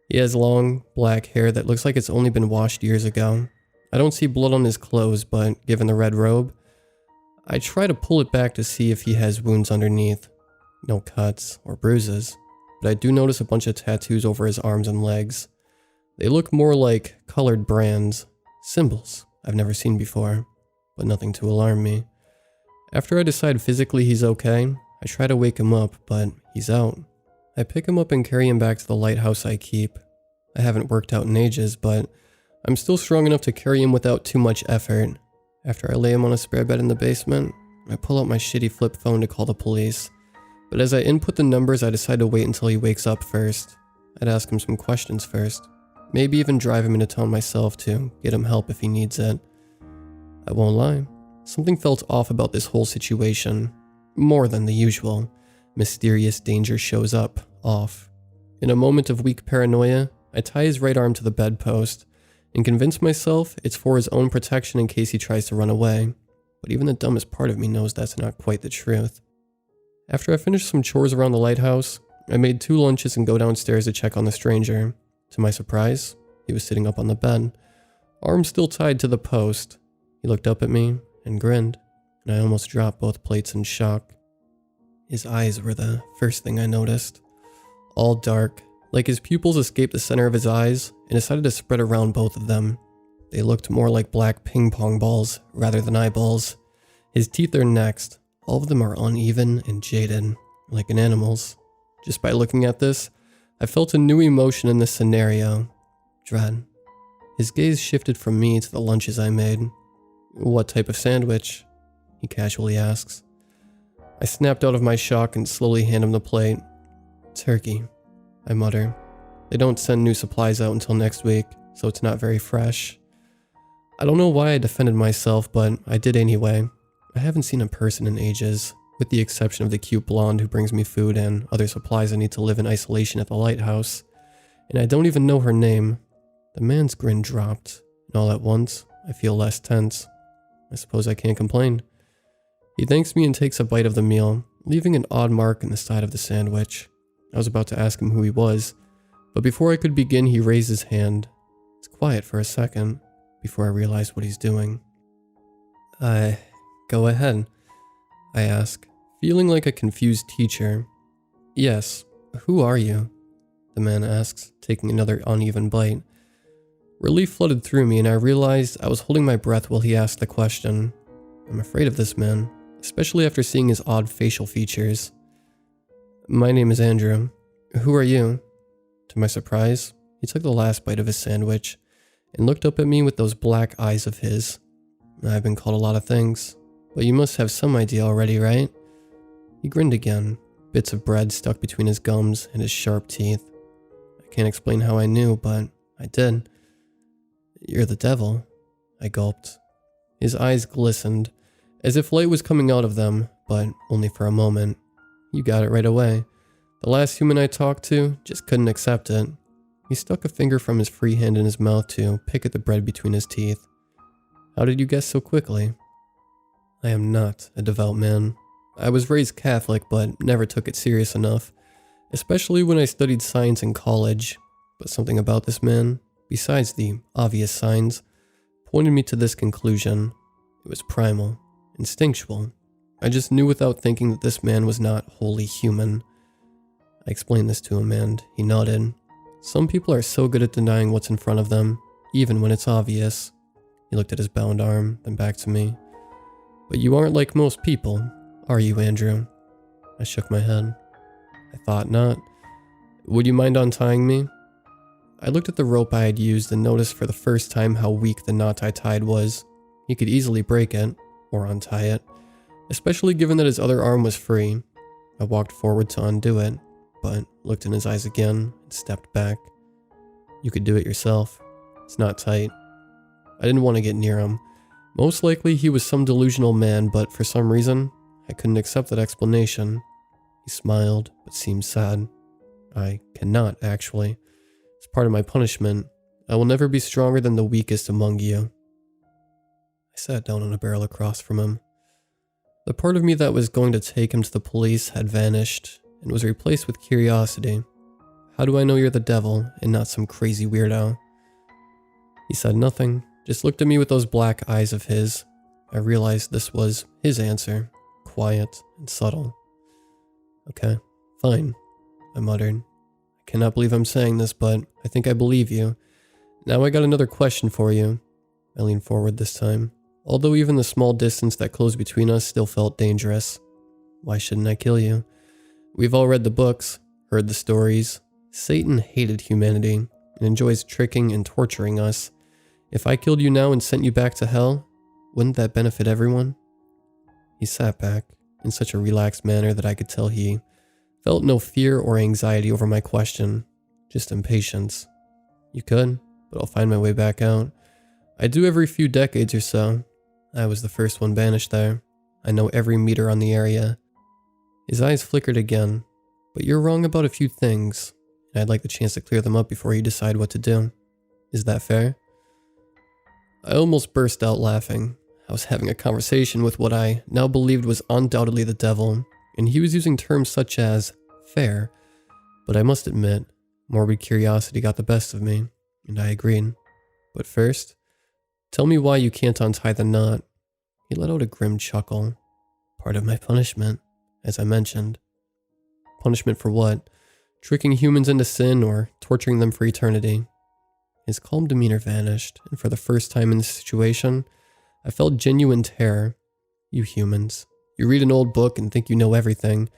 He has long, black hair that looks like it's only been washed years ago. I don't see blood on his clothes, but given the red robe, I try to pull it back to see if he has wounds underneath. No cuts or bruises, but I do notice a bunch of tattoos over his arms and legs. They look more like colored brands, symbols I've never seen before, but nothing to alarm me. After I decide physically he's okay, I try to wake him up, but he's out. I pick him up and carry him back to the lighthouse I keep. I haven't worked out in ages, but I'm still strong enough to carry him without too much effort. After I lay him on a spare bed in the basement, I pull out my shitty flip phone to call the police. But as I input the numbers, I decide to wait until he wakes up first. I'd ask him some questions first. Maybe even drive him into town myself to get him help if he needs it. I won't lie. Something felt off about this whole situation. More than the usual. Mysterious danger shows up, off. In a moment of weak paranoia, I tie his right arm to the bedpost and convince myself it's for his own protection in case he tries to run away. But even the dumbest part of me knows that's not quite the truth. After I finish some chores around the lighthouse, I made 2 lunches and go downstairs to check on the stranger. To my surprise, he was sitting up on the bed, arm still tied to the post. He looked up at me and grinned, and I almost dropped both plates in shock. His eyes were the first thing I noticed. All dark, like his pupils escaped the center of his eyes and decided to spread around both of them. They looked more like black ping pong balls rather than eyeballs. His teeth are next. All of them are uneven and jaded, like an animal's. Just by looking at this, I felt a new emotion in this scenario. Dread. His gaze shifted from me to the lunches I made. "What type of sandwich?" he casually asks. I snapped out of my shock and slowly hand him the plate. "Turkey," I mutter. "They don't send new supplies out until next week, so it's not very fresh." I don't know why I defended myself, but I did anyway. I haven't seen a person in ages, with the exception of the cute blonde who brings me food and other supplies I need to live in isolation at the lighthouse. And I don't even know her name. The man's grin dropped, and all at once, I feel less tense. I suppose I can't complain. He thanks me and takes a bite of the meal, leaving an odd mark in the side of the sandwich. I was about to ask him who he was, but before I could begin, he raised his hand. It's quiet for a second, before I realize what he's doing. Go ahead," I ask, feeling like a confused teacher. "Yes, who are you?" the man asks, taking another uneven bite. Relief flooded through me and I realized I was holding my breath while he asked the question. I'm afraid of this man, especially after seeing his odd facial features. "My name is Andrew. Who are you?" To my surprise, he took the last bite of his sandwich and looked up at me with those black eyes of his. "I've been called a lot of things, but you must have some idea already, right?" He grinned again, bits of bread stuck between his gums and his sharp teeth. I can't explain how I knew, but I did. "You're the devil," I gulped. His eyes glistened, as if light was coming out of them, but only for a moment. "You got it right away. The last human I talked to just couldn't accept it." He stuck a finger from his free hand in his mouth to pick at the bread between his teeth. "How did you guess so quickly?" I am not a devout man. I was raised Catholic, but never took it serious enough, especially when I studied science in college. But something about this man, besides the obvious signs, pointed me to this conclusion. It was primal, instinctual. I just knew without thinking that this man was not wholly human. I explained this to him and he nodded. Some people are so good at denying what's in front of them, even when it's obvious. He looked at his bound arm, then back to me. "But you aren't like most people, are you, Andrew?" I shook my head. "I thought not. Would you mind untying me?" I looked at the rope I had used and noticed for the first time how weak the knot I tied was. He could easily break it, or untie it, especially given that his other arm was free. I walked forward to undo it, but looked in his eyes again and stepped back. "You could do it yourself. It's not tight." I didn't want to get near him. Most likely he was some delusional man, but for some reason, I couldn't accept that explanation. He smiled, but seemed sad. I cannot, actually. It's part of my punishment. I will never be stronger than the weakest among you. I sat down on a barrel across from him. The part of me that was going to take him to the police had vanished and was replaced with curiosity. How do I know you're the devil and not some crazy weirdo? He said nothing, just looked at me with those black eyes of his. I realized this was his answer, quiet and subtle. Okay, fine, I muttered. I cannot believe I'm saying this, but I think I believe you. Now I got another question for you. I leaned forward this time, although even the small distance that closed between us still felt dangerous. Why shouldn't I kill you? We've all read the books, heard the stories. Satan hated humanity and enjoys tricking and torturing us. If I killed you now and sent you back to hell, wouldn't that benefit everyone? He sat back in such a relaxed manner that I could tell he felt no fear or anxiety over my question, just impatience. You could, but I'll find my way back out. I do every few decades or so. I was the first one banished there. I know every meter on the area. His eyes flickered again. But you're wrong about a few things, and I'd like the chance to clear them up before you decide what to do. Is that fair? I almost burst out laughing. I was having a conversation with what I now believed was undoubtedly the devil, and he was using terms such as fair. But I must admit, morbid curiosity got the best of me, and I agreed. But first, tell me why you can't untie the knot. He let out a grim chuckle. Part of my punishment, as I mentioned. Punishment for what? Tricking humans into sin or torturing them for eternity? His calm demeanor vanished, and for the first time in this situation, I felt genuine terror. You humans. You read an old book and think you know everything.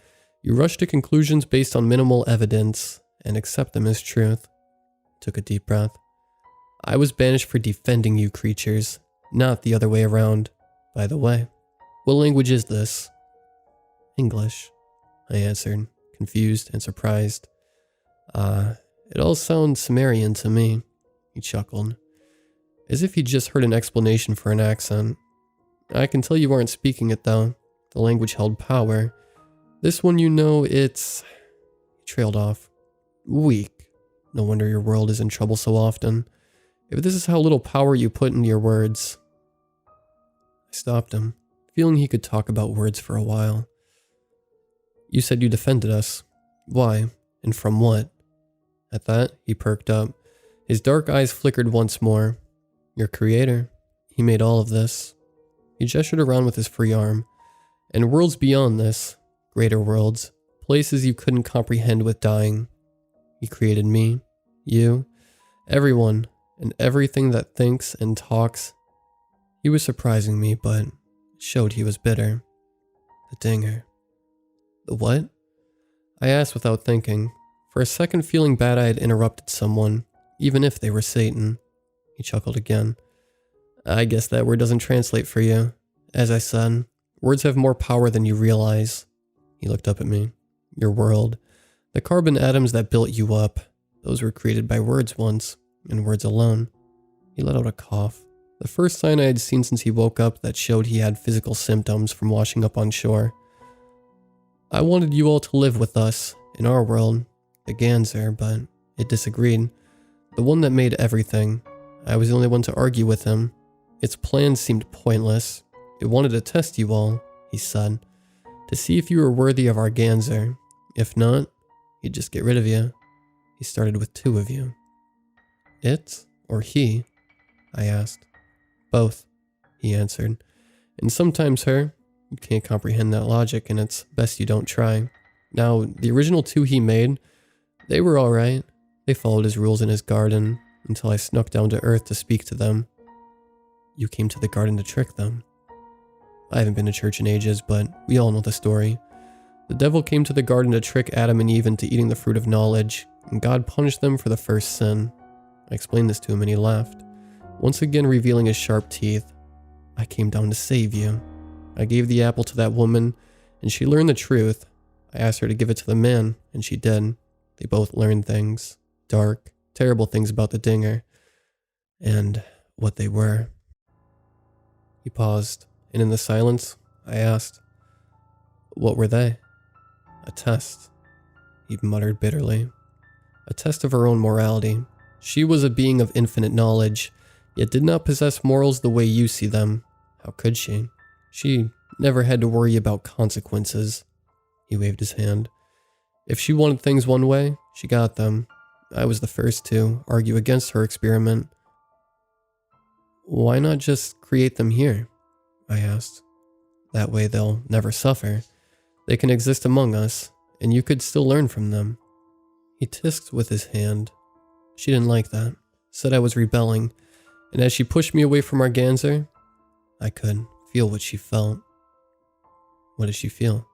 You rush to conclusions based on minimal evidence and accept them as truth. Took a deep breath. I was banished for defending you creatures, not the other way around. By the way, what language is this? English, I answered, confused and surprised. It all sounds Sumerian to me, he chuckled, as if he'd just heard an explanation for an accent. I can tell you aren't speaking it though. The language held power. This one, you know, it's... He trailed off. Weak. No wonder your world is in trouble so often. If this is how little power you put into your words. I stopped him, feeling he could talk about words for a while. You said you defended us. Why? And from what? At that, he perked up. His dark eyes flickered once more. Your creator. He made all of this. He gestured around with his free arm. And worlds beyond this. Greater worlds. Places you couldn't comprehend with dying. He created me. You. Everyone. And everything that thinks and talks. He was surprising me, but it showed he was bitter. The dinger. The what? I asked without thinking, for a second feeling bad I had interrupted someone, even if they were Satan. He chuckled again. I guess that word doesn't translate for you. As I said, words have more power than you realize. He looked up at me. Your world. The carbon atoms that built you up. Those were created by words once, and words alone. He let out a cough. The first sign I had seen since he woke up that showed he had physical symptoms from washing up on shore. I wanted you all to live with us, in our world, the Ganser, but it disagreed. The one that made everything. I was the only one to argue with him. Its plans seemed pointless. It wanted to test you all, he said, to see if you were worthy of our Ganser. If not, he'd just get rid of you. He started with 2 of you. It or he? I asked. Both, he answered. And sometimes her. You can't comprehend that logic, and it's best you don't try. Now, the original 2 he made, they were alright. They followed his rules in his garden, until I snuck down to Earth to speak to them. You came to the garden to trick them. I haven't been to church in ages, but we all know the story. The devil came to the garden to trick Adam and Eve into eating the fruit of knowledge, and God punished them for the first sin. I explained this to him and he laughed, once again revealing his sharp teeth. I came down to save you. I gave the apple to that woman, and she learned the truth. I asked her to give it to the man, and she did. They both learned things. Dark, terrible things about the dinger. And what they were. He paused, and in the silence, I asked, "What were they?" "A test," he muttered bitterly. "A test of her own morality. She was a being of infinite knowledge, yet did not possess morals the way you see them. How could she? She never had to worry about consequences." He waved his hand. "If she wanted things one way, she got them. I was the first to argue against her experiment." "Why not just create them here?" I asked. "That way they'll never suffer. They can exist among us, and you could still learn from them." He tisked with his hand. She didn't like that, said I was rebelling, and as she pushed me away from our Ganser, I could feel what she felt. "What did she feel?"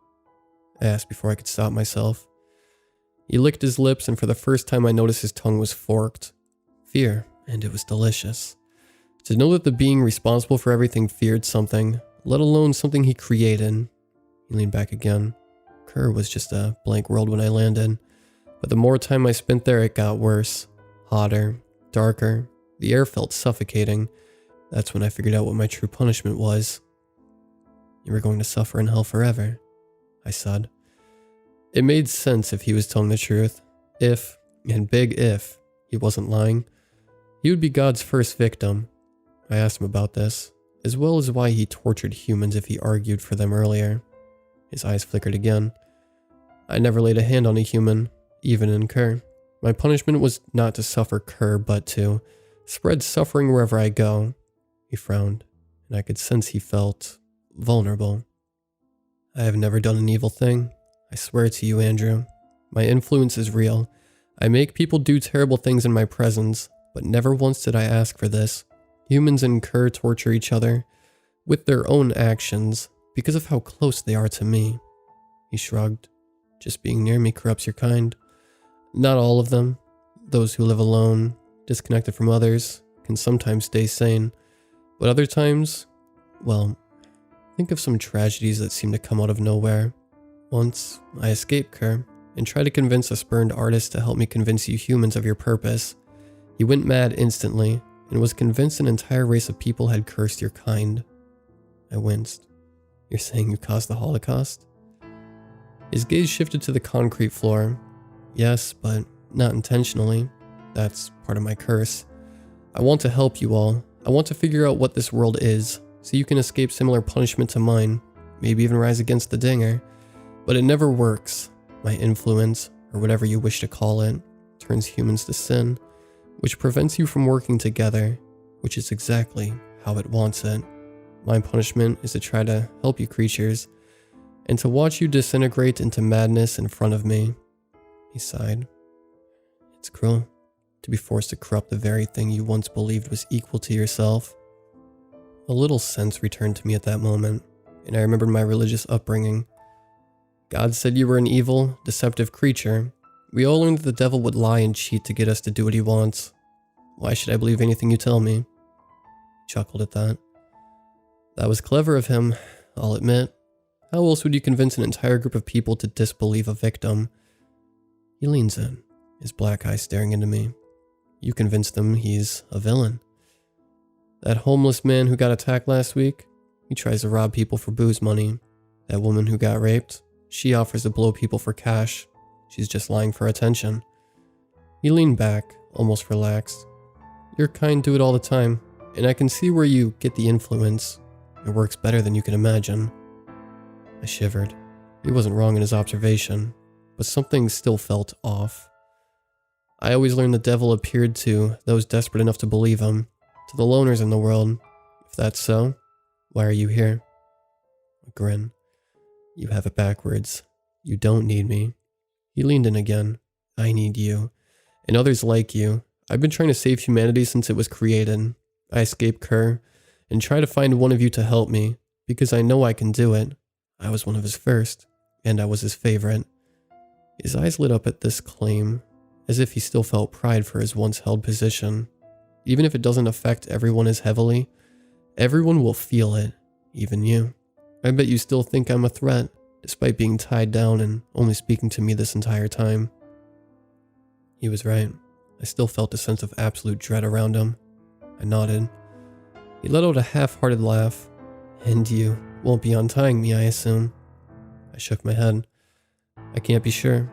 I asked before I could stop myself. He licked his lips, and for the first time I noticed his tongue was forked. Fear, and it was delicious. To know that the being responsible for everything feared something, let alone something he created. He leaned back again. Kerr was just a blank world when I landed, but the more time I spent there, it got worse. Hotter, darker, the air felt suffocating. That's when I figured out what my true punishment was. "You were going to suffer in hell forever," I said. It made sense if he was telling the truth. If, and big if, he wasn't lying. He would be God's first victim. I asked him about this, as well as why he tortured humans if he argued for them earlier. His eyes flickered again. "I never laid a hand on a human, even in Kerr. My punishment was not to suffer Kerr, but to spread suffering wherever I go." He frowned, and I could sense he felt vulnerable. "I have never done an evil thing. I swear to you, Andrew. My influence is real. I make people do terrible things in my presence, but never once did I ask for this. Humans and Kerr torture each other with their own actions because of how close they are to me." He shrugged. "Just being near me corrupts your kind. Not all of them. Those who live alone, disconnected from others, can sometimes stay sane. But other times, well, think of some tragedies that seem to come out of nowhere. Once, I escaped Kerr and tried to convince a spurned artist to help me convince you humans of your purpose. He went mad instantly and was convinced an entire race of people had cursed your kind." I winced. "You're saying you caused the Holocaust?" His gaze shifted to the concrete floor. "Yes, but not intentionally. That's part of my curse. I want to help you all. I want to figure out what this world is, so you can escape similar punishment to mine, maybe even rise against the Dinger. But it never works. My influence, or whatever you wish to call it, turns humans to sin, which prevents you from working together, which is exactly how it wants it. My punishment is to try to help you creatures, and to watch you disintegrate into madness in front of me." He sighed. "It's cruel to be forced to corrupt the very thing you once believed was equal to yourself." A little sense returned to me at that moment, and I remembered my religious upbringing. God said you were an evil, deceptive creature. We all learned that the devil would lie and cheat to get us to do what he wants. Why should I believe anything you tell me? He chuckled at that. That was clever of him, I'll admit. How else would you convince an entire group of people to disbelieve a victim? He leans in, his black eyes staring into me. You convinced them he's a villain. That homeless man who got attacked last week, he tries to rob people for booze money. That woman who got raped, she offers to blow people for cash. She's just lying for attention. He leaned back, almost relaxed. Your kind do it all the time, and I can see where you get the influence. It works better than you can imagine. I shivered. He wasn't wrong in his observation, but something still felt off. I always learned the devil appeared to those desperate enough to believe him, to the loners in the world. If that's so, why are you here? A grin. You have it backwards. You don't need me. He leaned in again. I need you, and others like you. I've been trying to save humanity since it was created. I escaped Kerr, and try to find one of you to help me, because I know I can do it. I was one of his first, and I was his favorite. His eyes lit up at this claim, as if he still felt pride for his once held position. Even if it doesn't affect everyone as heavily, everyone will feel it, even you. I bet you still think I'm a threat, despite being tied down and only speaking to me this entire time. He was right. I still felt a sense of absolute dread around him. I nodded. He let out a half-hearted laugh, And you won't be untying me, I assume. I shook my head. I can't be sure,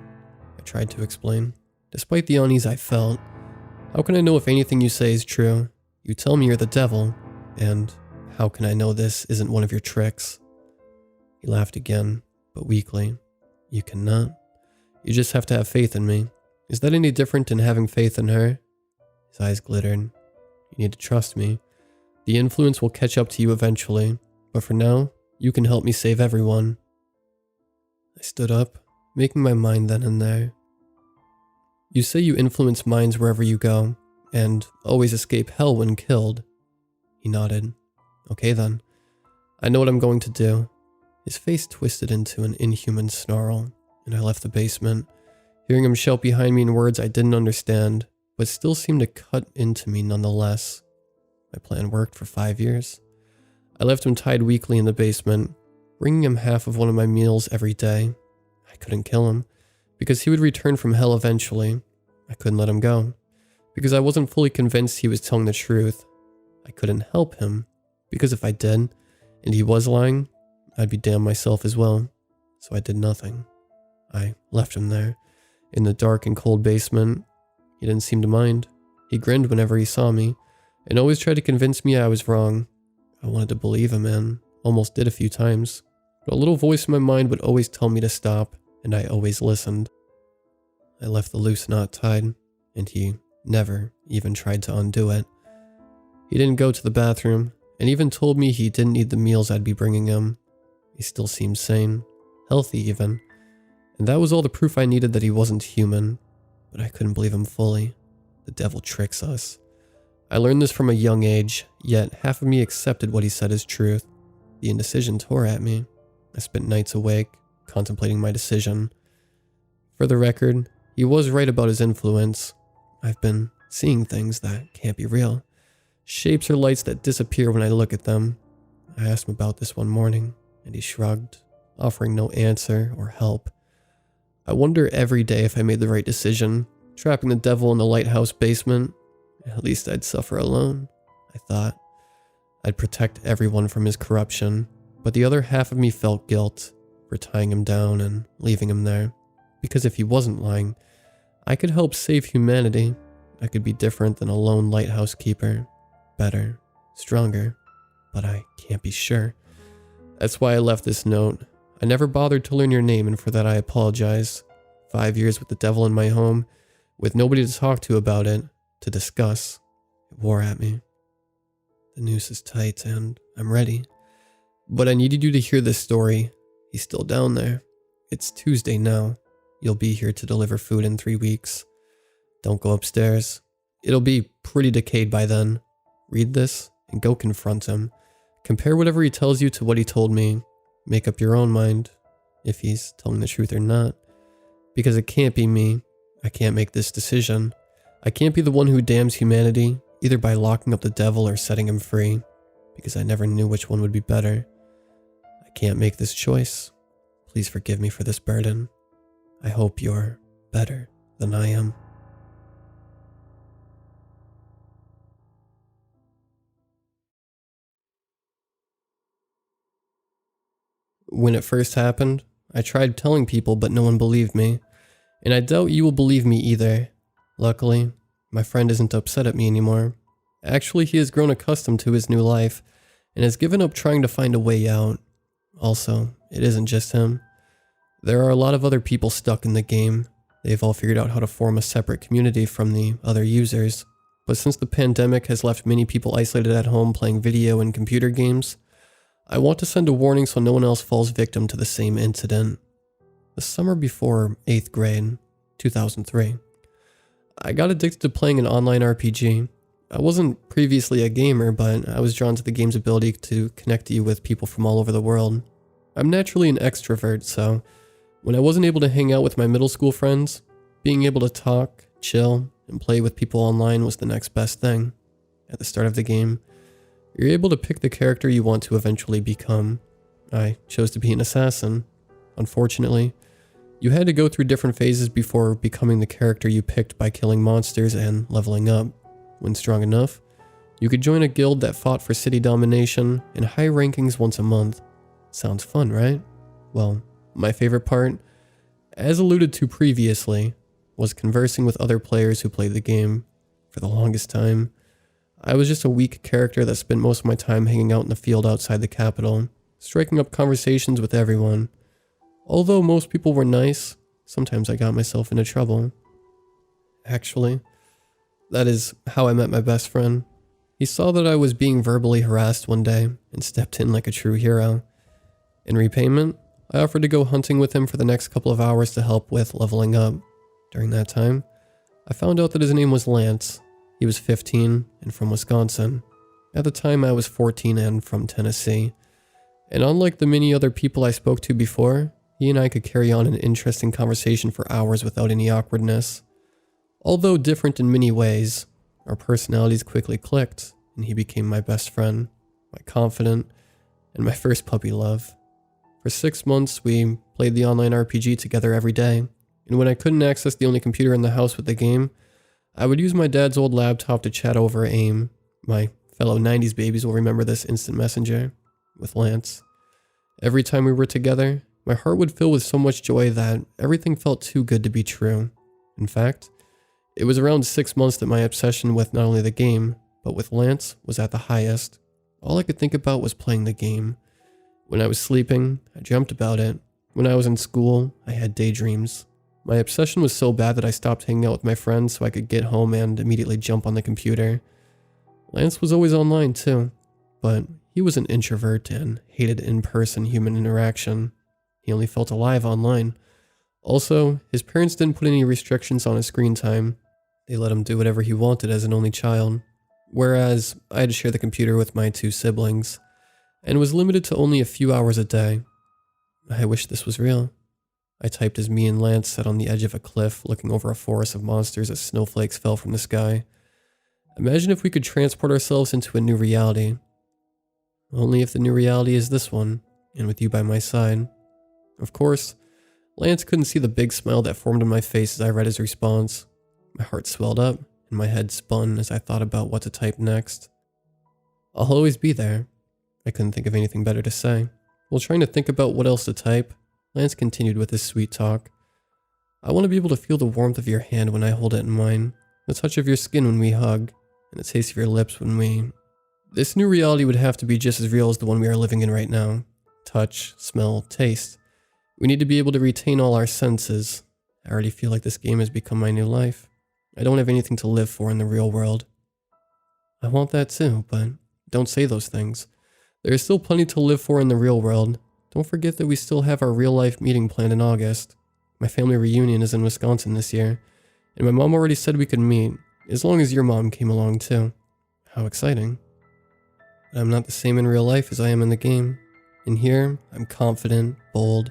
I tried to explain. Despite the unease I felt, how can I know if anything you say is true? You tell me you're the devil, and how can I know this isn't one of your tricks? He laughed again, but weakly. You cannot. You just have to have faith in me. Is that any different than having faith in her? His eyes glittered. You need to trust me. The influence will catch up to you eventually, but for now, you can help me save everyone. I stood up, making my mind then and there. You say you influence minds wherever you go, and always escape hell when killed. He nodded. Okay then. I know what I'm going to do. His face twisted into an inhuman snarl, and I left the basement, hearing him shout behind me in words I didn't understand, but still seemed to cut into me nonetheless. My plan worked for 5 years. I left him tied weakly in the basement, bringing him half of one of my meals every day. I couldn't kill him, because he would return from hell eventually. I couldn't let him go, because I wasn't fully convinced he was telling the truth. I couldn't help him, because if I did, and he was lying, I'd be damned myself as well. So I did nothing. I left him there, in the dark and cold basement. He didn't seem to mind. He grinned whenever he saw me, and always tried to convince me I was wrong. I wanted to believe him, and almost did a few times, but a little voice in my mind would always tell me to stop, and I always listened. I left the loose knot tied, and he never even tried to undo it. He didn't go to the bathroom, and even told me he didn't need the meals I'd be bringing him. He still seemed sane, healthy even, and that was all the proof I needed that he wasn't human, but I couldn't believe him fully. The devil tricks us. I learned this from a young age, yet half of me accepted what he said as truth. The indecision tore at me. I spent nights awake, contemplating my decision. For the record, he was right about his influence. I've been seeing things that can't be real. Shapes or lights that disappear when I look at them. I asked him about this one morning, and he shrugged, offering no answer or help. I wonder every day if I made the right decision, trapping the devil in the Lighthouse basement. At least I'd suffer alone, I thought. I'd protect everyone from his corruption, but the other half of me felt guilt for tying him down and leaving him there. Because if he wasn't lying, I could help save humanity. I could be different than a lone lighthouse keeper. Better, stronger, but I can't be sure. That's why I left this note. I never bothered to learn your name, and for that I apologize. 5 years with the devil in my home, with nobody to talk to about it, to discuss. It wore at me. The noose is tight, and I'm ready. But I needed you to hear this story. He's still down there. It's Tuesday now. You'll be here to deliver food in 3 weeks. Don't go upstairs. It'll be pretty decayed by then. Read this and go confront him. Compare whatever he tells you to what he told me. Make up your own mind, if he's telling the truth or not. Because it can't be me. I can't make this decision. I can't be the one who damns humanity, either by locking up the devil or setting him free, because I never knew which one would be better. I can't make this choice. Please forgive me for this burden. I hope you're better than I am. When it first happened, I tried telling people, but no one believed me, and I doubt you will believe me either. Luckily, my friend isn't upset at me anymore. Actually, he has grown accustomed to his new life, and has given up trying to find a way out. Also, it isn't just him. There are a lot of other people stuck in the game. They've all figured out how to form a separate community from the other users. But since the pandemic has left many people isolated at home playing video and computer games, I want to send a warning so no one else falls victim to the same incident. The summer before 8th grade, 2003, I got addicted to playing an online RPG. I wasn't previously a gamer, but I was drawn to the game's ability to connect you with people from all over the world. I'm naturally an extrovert, so when I wasn't able to hang out with my middle school friends, being able to talk, chill, and play with people online was the next best thing. At the start of the game, you're able to pick the character you want to eventually become. I chose to be an assassin. Unfortunately, you had to go through different phases before becoming the character you picked by killing monsters and leveling up. When strong enough, You could join a guild that fought for city domination and high rankings once a month. Sounds fun, right? Well, my favorite part, as alluded to previously, was conversing with other players who played the game. For the longest time, I was just a weak character that spent most of my time hanging out in the field outside the capital, striking up conversations with everyone. Although most people were nice, sometimes I got myself into trouble. Actually, that is how I met my best friend. He saw that I was being verbally harassed one day and stepped in like a true hero. In repayment, I offered to go hunting with him for the next couple of hours to help with leveling up. During that time, I found out that his name was Lance. He was 15 and from Wisconsin. At the time, I was 14 and from Tennessee. And unlike the many other people I spoke to before, he and I could carry on an interesting conversation for hours without any awkwardness. Although different in many ways, our personalities quickly clicked, and he became my best friend, my confidant, and my first puppy love. For 6 months, we played the online RPG together every day, and when I couldn't access the only computer in the house with the game, I would use my dad's old laptop to chat over AIM. My fellow 90s babies will remember this instant messenger, with Lance. Every time we were together, my heart would fill with so much joy that everything felt too good to be true. In fact, it was around 6 months that my obsession with not only the game, but with Lance was at the highest. All I could think about was playing the game. When I was sleeping, I dreamt about it. When I was in school, I had daydreams. My obsession was so bad that I stopped hanging out with my friends so I could get home and immediately jump on the computer. Lance was always online too, but he was an introvert and hated in-person human interaction. He only felt alive online. Also, his parents didn't put any restrictions on his screen time. They let him do whatever he wanted as an only child, whereas I had to share the computer with my 2 siblings, and was limited to only a few hours a day. I wish this was real. I typed as me and Lance sat on the edge of a cliff looking over a forest of monsters as snowflakes fell from the sky. Imagine if we could transport ourselves into a new reality. Only if the new reality is this one, and with you by my side. Of course, Lance couldn't see the big smile that formed on my face as I read his response. My heart swelled up, and my head spun as I thought about what to type next. I'll always be there. I couldn't think of anything better to say. While trying to think about what else to type, Lance continued with his sweet talk. I want to be able to feel the warmth of your hand when I hold it in mine, the touch of your skin when we hug, and the taste of your lips when we... This new reality would have to be just as real as the one we are living in right now. Touch, smell, taste. We need to be able to retain all our senses. I already feel like this game has become my new life. I don't have anything to live for in the real world. I want that too, but don't say those things. There is still plenty to live for in the real world. Don't forget that we still have our real-life meeting planned in August. My family reunion is in Wisconsin this year, and my mom already said we could meet, as long as your mom came along too. How exciting. But I'm not the same in real life as I am in the game. In here, I'm confident, bold,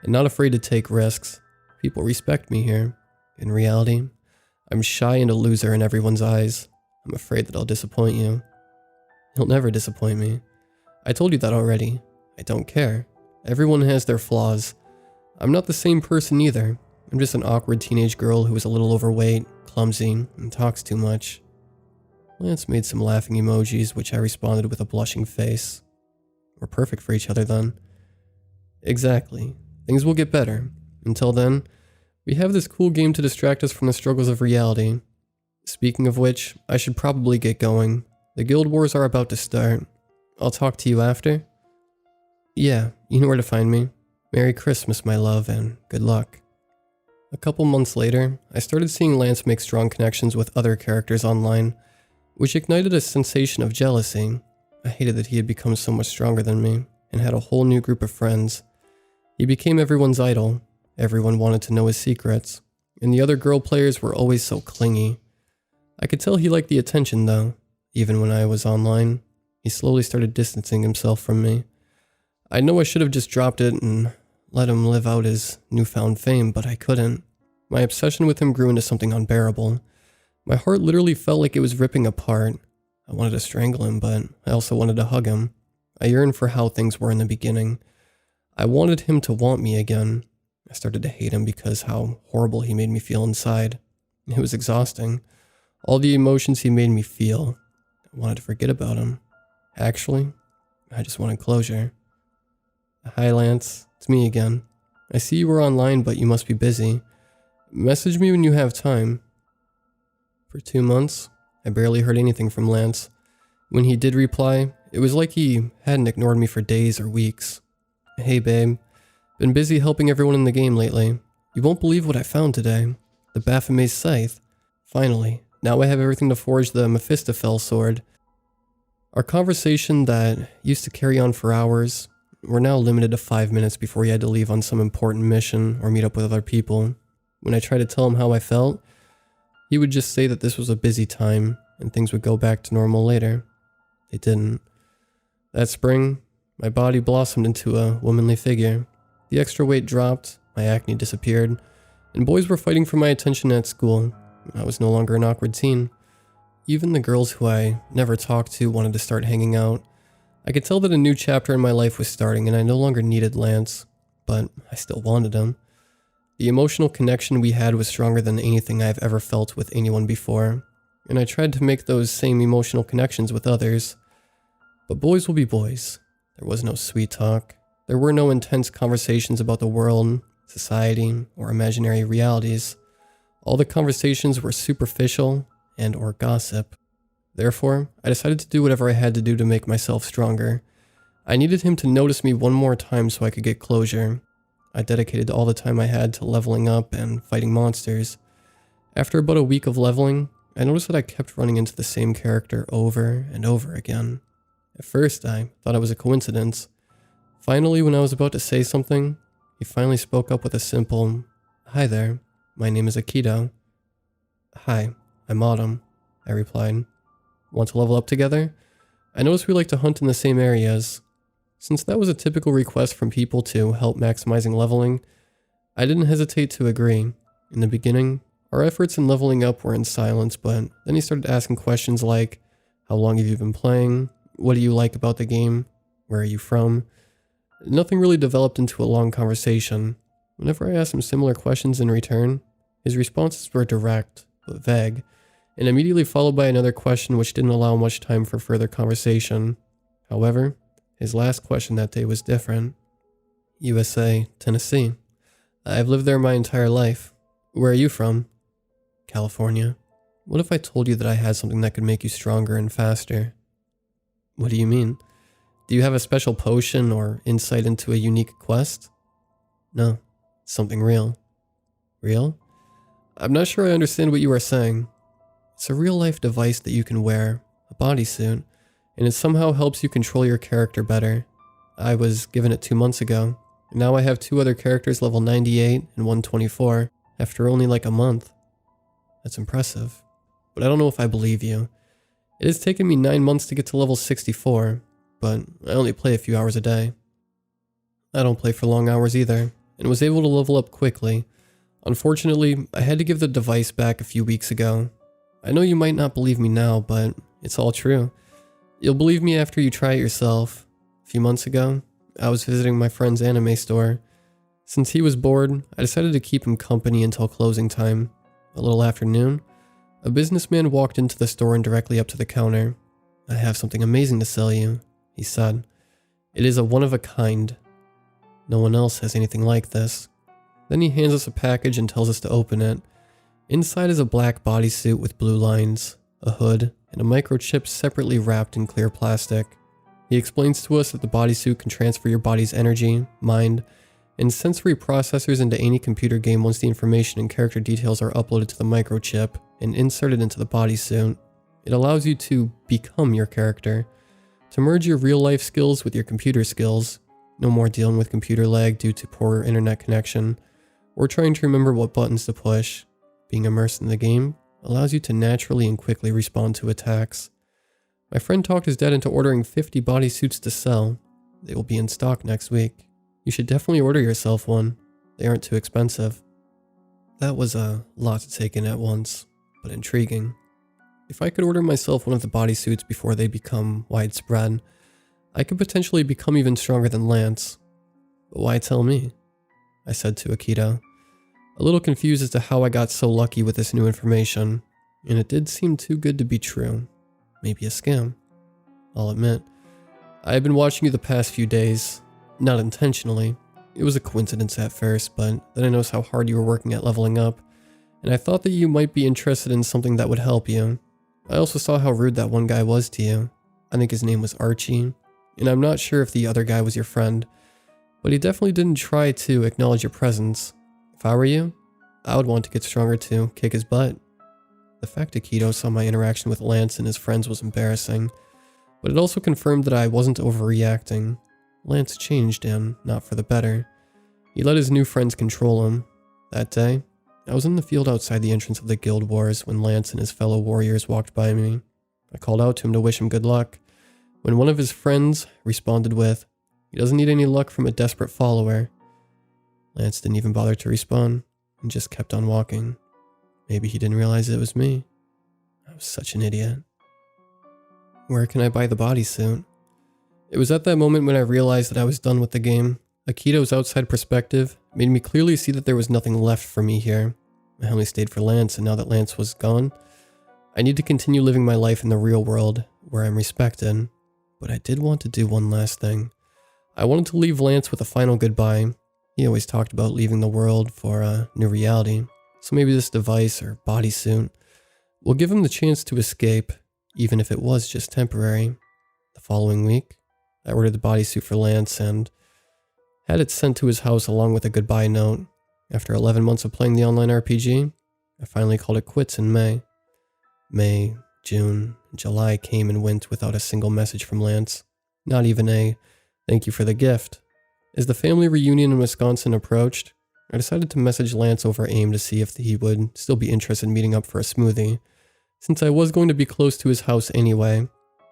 and not afraid to take risks. People respect me here. In reality, I'm shy and a loser in everyone's eyes. I'm afraid that I'll disappoint you. You'll never disappoint me. I told you that already. I don't care. Everyone has their flaws. I'm not the same person either. I'm just an awkward teenage girl who is a little overweight, clumsy, and talks too much. Lance made some laughing emojis, which I responded with a blushing face. We're perfect for each other then. Exactly. Things will get better. Until then, we have this cool game to distract us from the struggles of reality. Speaking of which, I should probably get going. The guild wars are about to start. I'll talk to you after. Yeah, you know where to find me. Merry Christmas, my love, and good luck. A couple months later, I started seeing Lance make strong connections with other characters online, which ignited a sensation of jealousy. I hated that he had become so much stronger than me, and had a whole new group of friends. He became everyone's idol. Everyone wanted to know his secrets, and the other girl players were always so clingy. I could tell he liked the attention though. Even when I was online, he slowly started distancing himself from me. I know I should have just dropped it and let him live out his newfound fame, but I couldn't. My obsession with him grew into something unbearable. My heart literally felt like it was ripping apart. I wanted to strangle him, but I also wanted to hug him. I yearned for how things were in the beginning. I wanted him to want me again. I started to hate him because how horrible he made me feel inside. It was exhausting. All the emotions he made me feel. I wanted to forget about him. Actually, I just wanted closure. Hi Lance, it's me again. I see you were online, but you must be busy. Message me when you have time. For 2 months, I barely heard anything from Lance. When he did reply, it was like he hadn't ignored me for days or weeks. Hey babe, been busy helping everyone in the game lately. You won't believe what I found today. The Baphomet's scythe. Finally, now I have everything to forge the Mephistophel sword. Our conversation that used to carry on for hours were now limited to 5 minutes before he had to leave on some important mission or meet up with other people. When I tried to tell him how I felt, he would just say that this was a busy time and things would go back to normal later. They didn't. That spring, my body blossomed into a womanly figure. The extra weight dropped, my acne disappeared, and boys were fighting for my attention at school. I was no longer an awkward teen. Even the girls who I never talked to wanted to start hanging out. I could tell that a new chapter in my life was starting and I no longer needed Lance, but I still wanted him. The emotional connection we had was stronger than anything I've ever felt with anyone before, and I tried to make those same emotional connections with others. But boys will be boys. There was no sweet talk. There were no intense conversations about the world, society, or imaginary realities. All the conversations were superficial and or gossip. Therefore, I decided to do whatever I had to do to make myself stronger. I needed him to notice me one more time so I could get closure. I dedicated all the time I had to leveling up and fighting monsters. After about a week of leveling, I noticed that I kept running into the same character over and over again. At first, I thought it was a coincidence. Finally, when I was about to say something, he finally spoke up with a simple, "Hi there, my name is Aikido." "Hi, I'm Autumn," I replied. "Want to level up together? I noticed we like to hunt in the same areas." Since that was a typical request from people to help maximizing leveling, I didn't hesitate to agree. In the beginning, our efforts in leveling up were in silence, but then he started asking questions like, "How long have you been playing? What do you like about the game? Where are you from?" Nothing really developed into a long conversation. Whenever I asked him similar questions in return, his responses were direct, but vague, and immediately followed by another question which didn't allow much time for further conversation. However, his last question that day was different. "USA, Tennessee. I've lived there my entire life. Where are you from?" "California." "What if I told you that I had something that could make you stronger and faster?" "What do you mean? Do you have a special potion or insight into a unique quest?" "No, something real." "Real?" "I'm not sure I understand what you are saying." "It's a real-life device that you can wear, a bodysuit, and it somehow helps you control your character better. I was given it 2 months ago, and now I have 2 other characters level 98 and 124 after only like a month." "That's impressive, but I don't know if I believe you. It has taken me 9 months to get to level 64, but I only play a few hours a day." "I don't play for long hours either, and was able to level up quickly. Unfortunately, I had to give the device back a few weeks ago. I know you might not believe me now, but it's all true. You'll believe me after you try it yourself. A few months ago, I was visiting my friend's anime store. Since he was bored, I decided to keep him company until closing time. A little after noon, a businessman walked into the store and directly up to the counter. "I have something amazing to sell you," he said. "It is a one-of-a-kind. No one else has anything like this." Then he hands us a package and tells us to open it. Inside is a black bodysuit with blue lines, a hood, and a microchip separately wrapped in clear plastic. He explains to us that the bodysuit can transfer your body's energy, mind, and sensory processors into any computer game once the information and character details are uploaded to the microchip and inserted into the bodysuit. It allows you to become your character, to merge your real-life skills with your computer skills. No more dealing with computer lag due to poor internet connection, or trying to remember what buttons to push. Being immersed in the game allows you to naturally and quickly respond to attacks. My friend talked his dad into ordering 50 bodysuits to sell. They will be in stock next week. You should definitely order yourself one. They aren't too expensive. That was a lot to take in at once, but intriguing. If I could order myself one of the bodysuits before they become widespread, I could potentially become even stronger than Lance. But why tell me? I said to Aikido, a little confused as to how I got so lucky with this new information, and it did seem too good to be true. maybe a scam. I'll admit, I had been watching you the past few days, not intentionally. It was a coincidence at first, but then I noticed how hard you were working at leveling up, and I thought that you might be interested in something that would help you. I also saw how rude that one guy was to you. I think his name was Archie, and I'm not sure if the other guy was your friend, but he definitely didn't try to acknowledge your presence. If I were you, I would want to get stronger to kick his butt. The fact that Keto saw my interaction with Lance and his friends was embarrassing, but it also confirmed that I wasn't overreacting. Lance changed, and not for the better. He let his new friends control him. That day, I was in the field outside the entrance of the Guild Wars when Lance and his fellow warriors walked by me. I called out to him to wish him good luck, when one of his friends responded with, "He doesn't need any luck from a desperate follower." Lance didn't even bother to respond, and just kept on walking. Maybe he didn't realize it was me. I was such an idiot. Where can I buy the bodysuit? It was at that moment when I realized that I was done with the game. Akito's outside perspective made me clearly see that there was nothing left for me here. I only stayed for Lance, and now that Lance was gone, I need to continue living my life in the real world, where I'm respected. But I did want to do one last thing. I wanted to leave Lance with a final goodbye. He always talked about leaving the world for a new reality, so maybe this device or bodysuit will give him the chance to escape, even if it was just temporary. The following week, I ordered the bodysuit for Lance and had it sent to his house along with a goodbye note. After 11 months of playing the online RPG, I finally called it quits in May. May, June, and July came and went without a single message from Lance. Not even a "thank you for the gift." As the family reunion in Wisconsin approached, I decided to message Lance over AIM to see if he would still be interested in meeting up for a smoothie, since I was going to be close to his house anyway.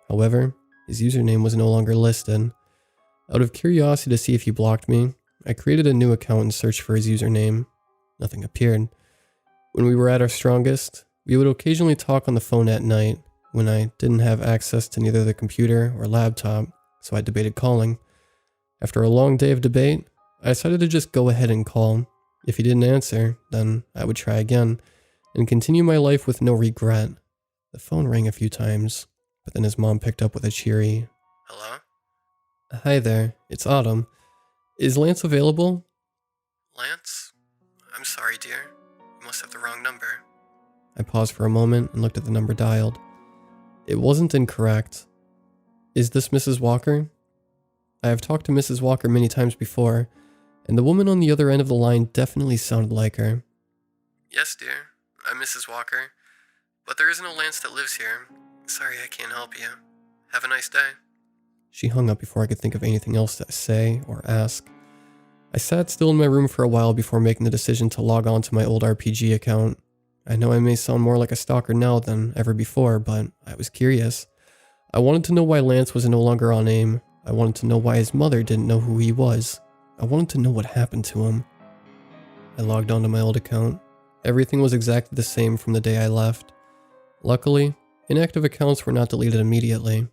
However, his username was no longer listed. Out of curiosity to see if he blocked me, I created a new account and searched for his username. Nothing appeared. When we were at our strongest, we would occasionally talk on the phone at night, when I didn't have access to neither the computer or laptop, so I debated calling. After a long day of debate, I decided to just go ahead and call. If he didn't answer, then I would try again, and continue my life with no regret. The phone rang a few times, but then his mom picked up with a cheery, "Hello?" "Hi there, it's Autumn. Is Lance available?" "Lance? I'm sorry, dear. You must have the wrong number." I paused for a moment and looked at the number dialed. It wasn't incorrect. "Is this Mrs. Walker?" I have talked to Mrs. Walker many times before, and the woman on the other end of the line definitely sounded like her. "Yes, dear. I'm Mrs. Walker. But there isn't a Lance that lives here. Sorry I can't help you. Have a nice day." She hung up before I could think of anything else to say or ask. I sat still in my room for a while before making the decision to log on to my old RPG account. I know I may sound more like a stalker now than ever before, but I was curious. I wanted to know why Lance was no longer on AIM. I wanted to know why his mother didn't know who he was. I wanted to know what happened to him. I logged onto my old account. Everything was exactly the same from the day I left. Luckily, inactive accounts were not deleted immediately.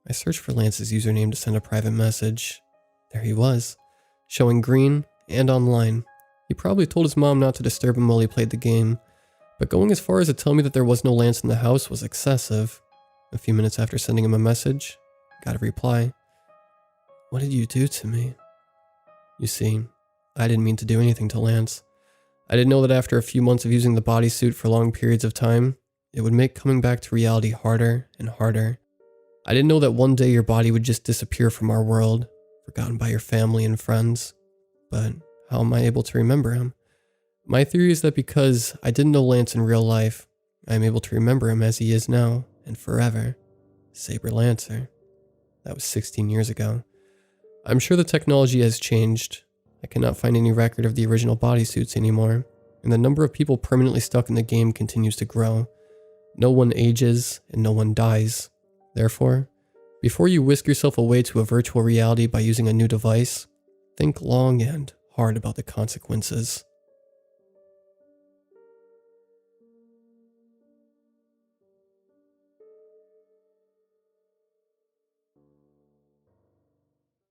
I searched for Lance's username to send a private message. There he was, showing green and online. He probably told his mom not to disturb him while he played the game, but going as far as to tell me that there was no Lance in the house was excessive. A few minutes after sending him a message, I got a reply. "What did you do to me?" You see, I didn't mean to do anything to Lance. I didn't know that after a few months of using the bodysuit for long periods of time, it would make coming back to reality harder and harder. I didn't know that one day your body would just disappear from our world, forgotten by your family and friends. But how am I able to remember him? My theory is that because I didn't know Lance in real life, I am able to remember him as he is now and forever. Saber Lancer. That was 16 years ago. I'm sure the technology has changed. I cannot find any record of the original bodysuits anymore, and the number of people permanently stuck in the game continues to grow. No one ages and no one dies. Therefore, before you whisk yourself away to a virtual reality by using a new device, think long and hard about the consequences.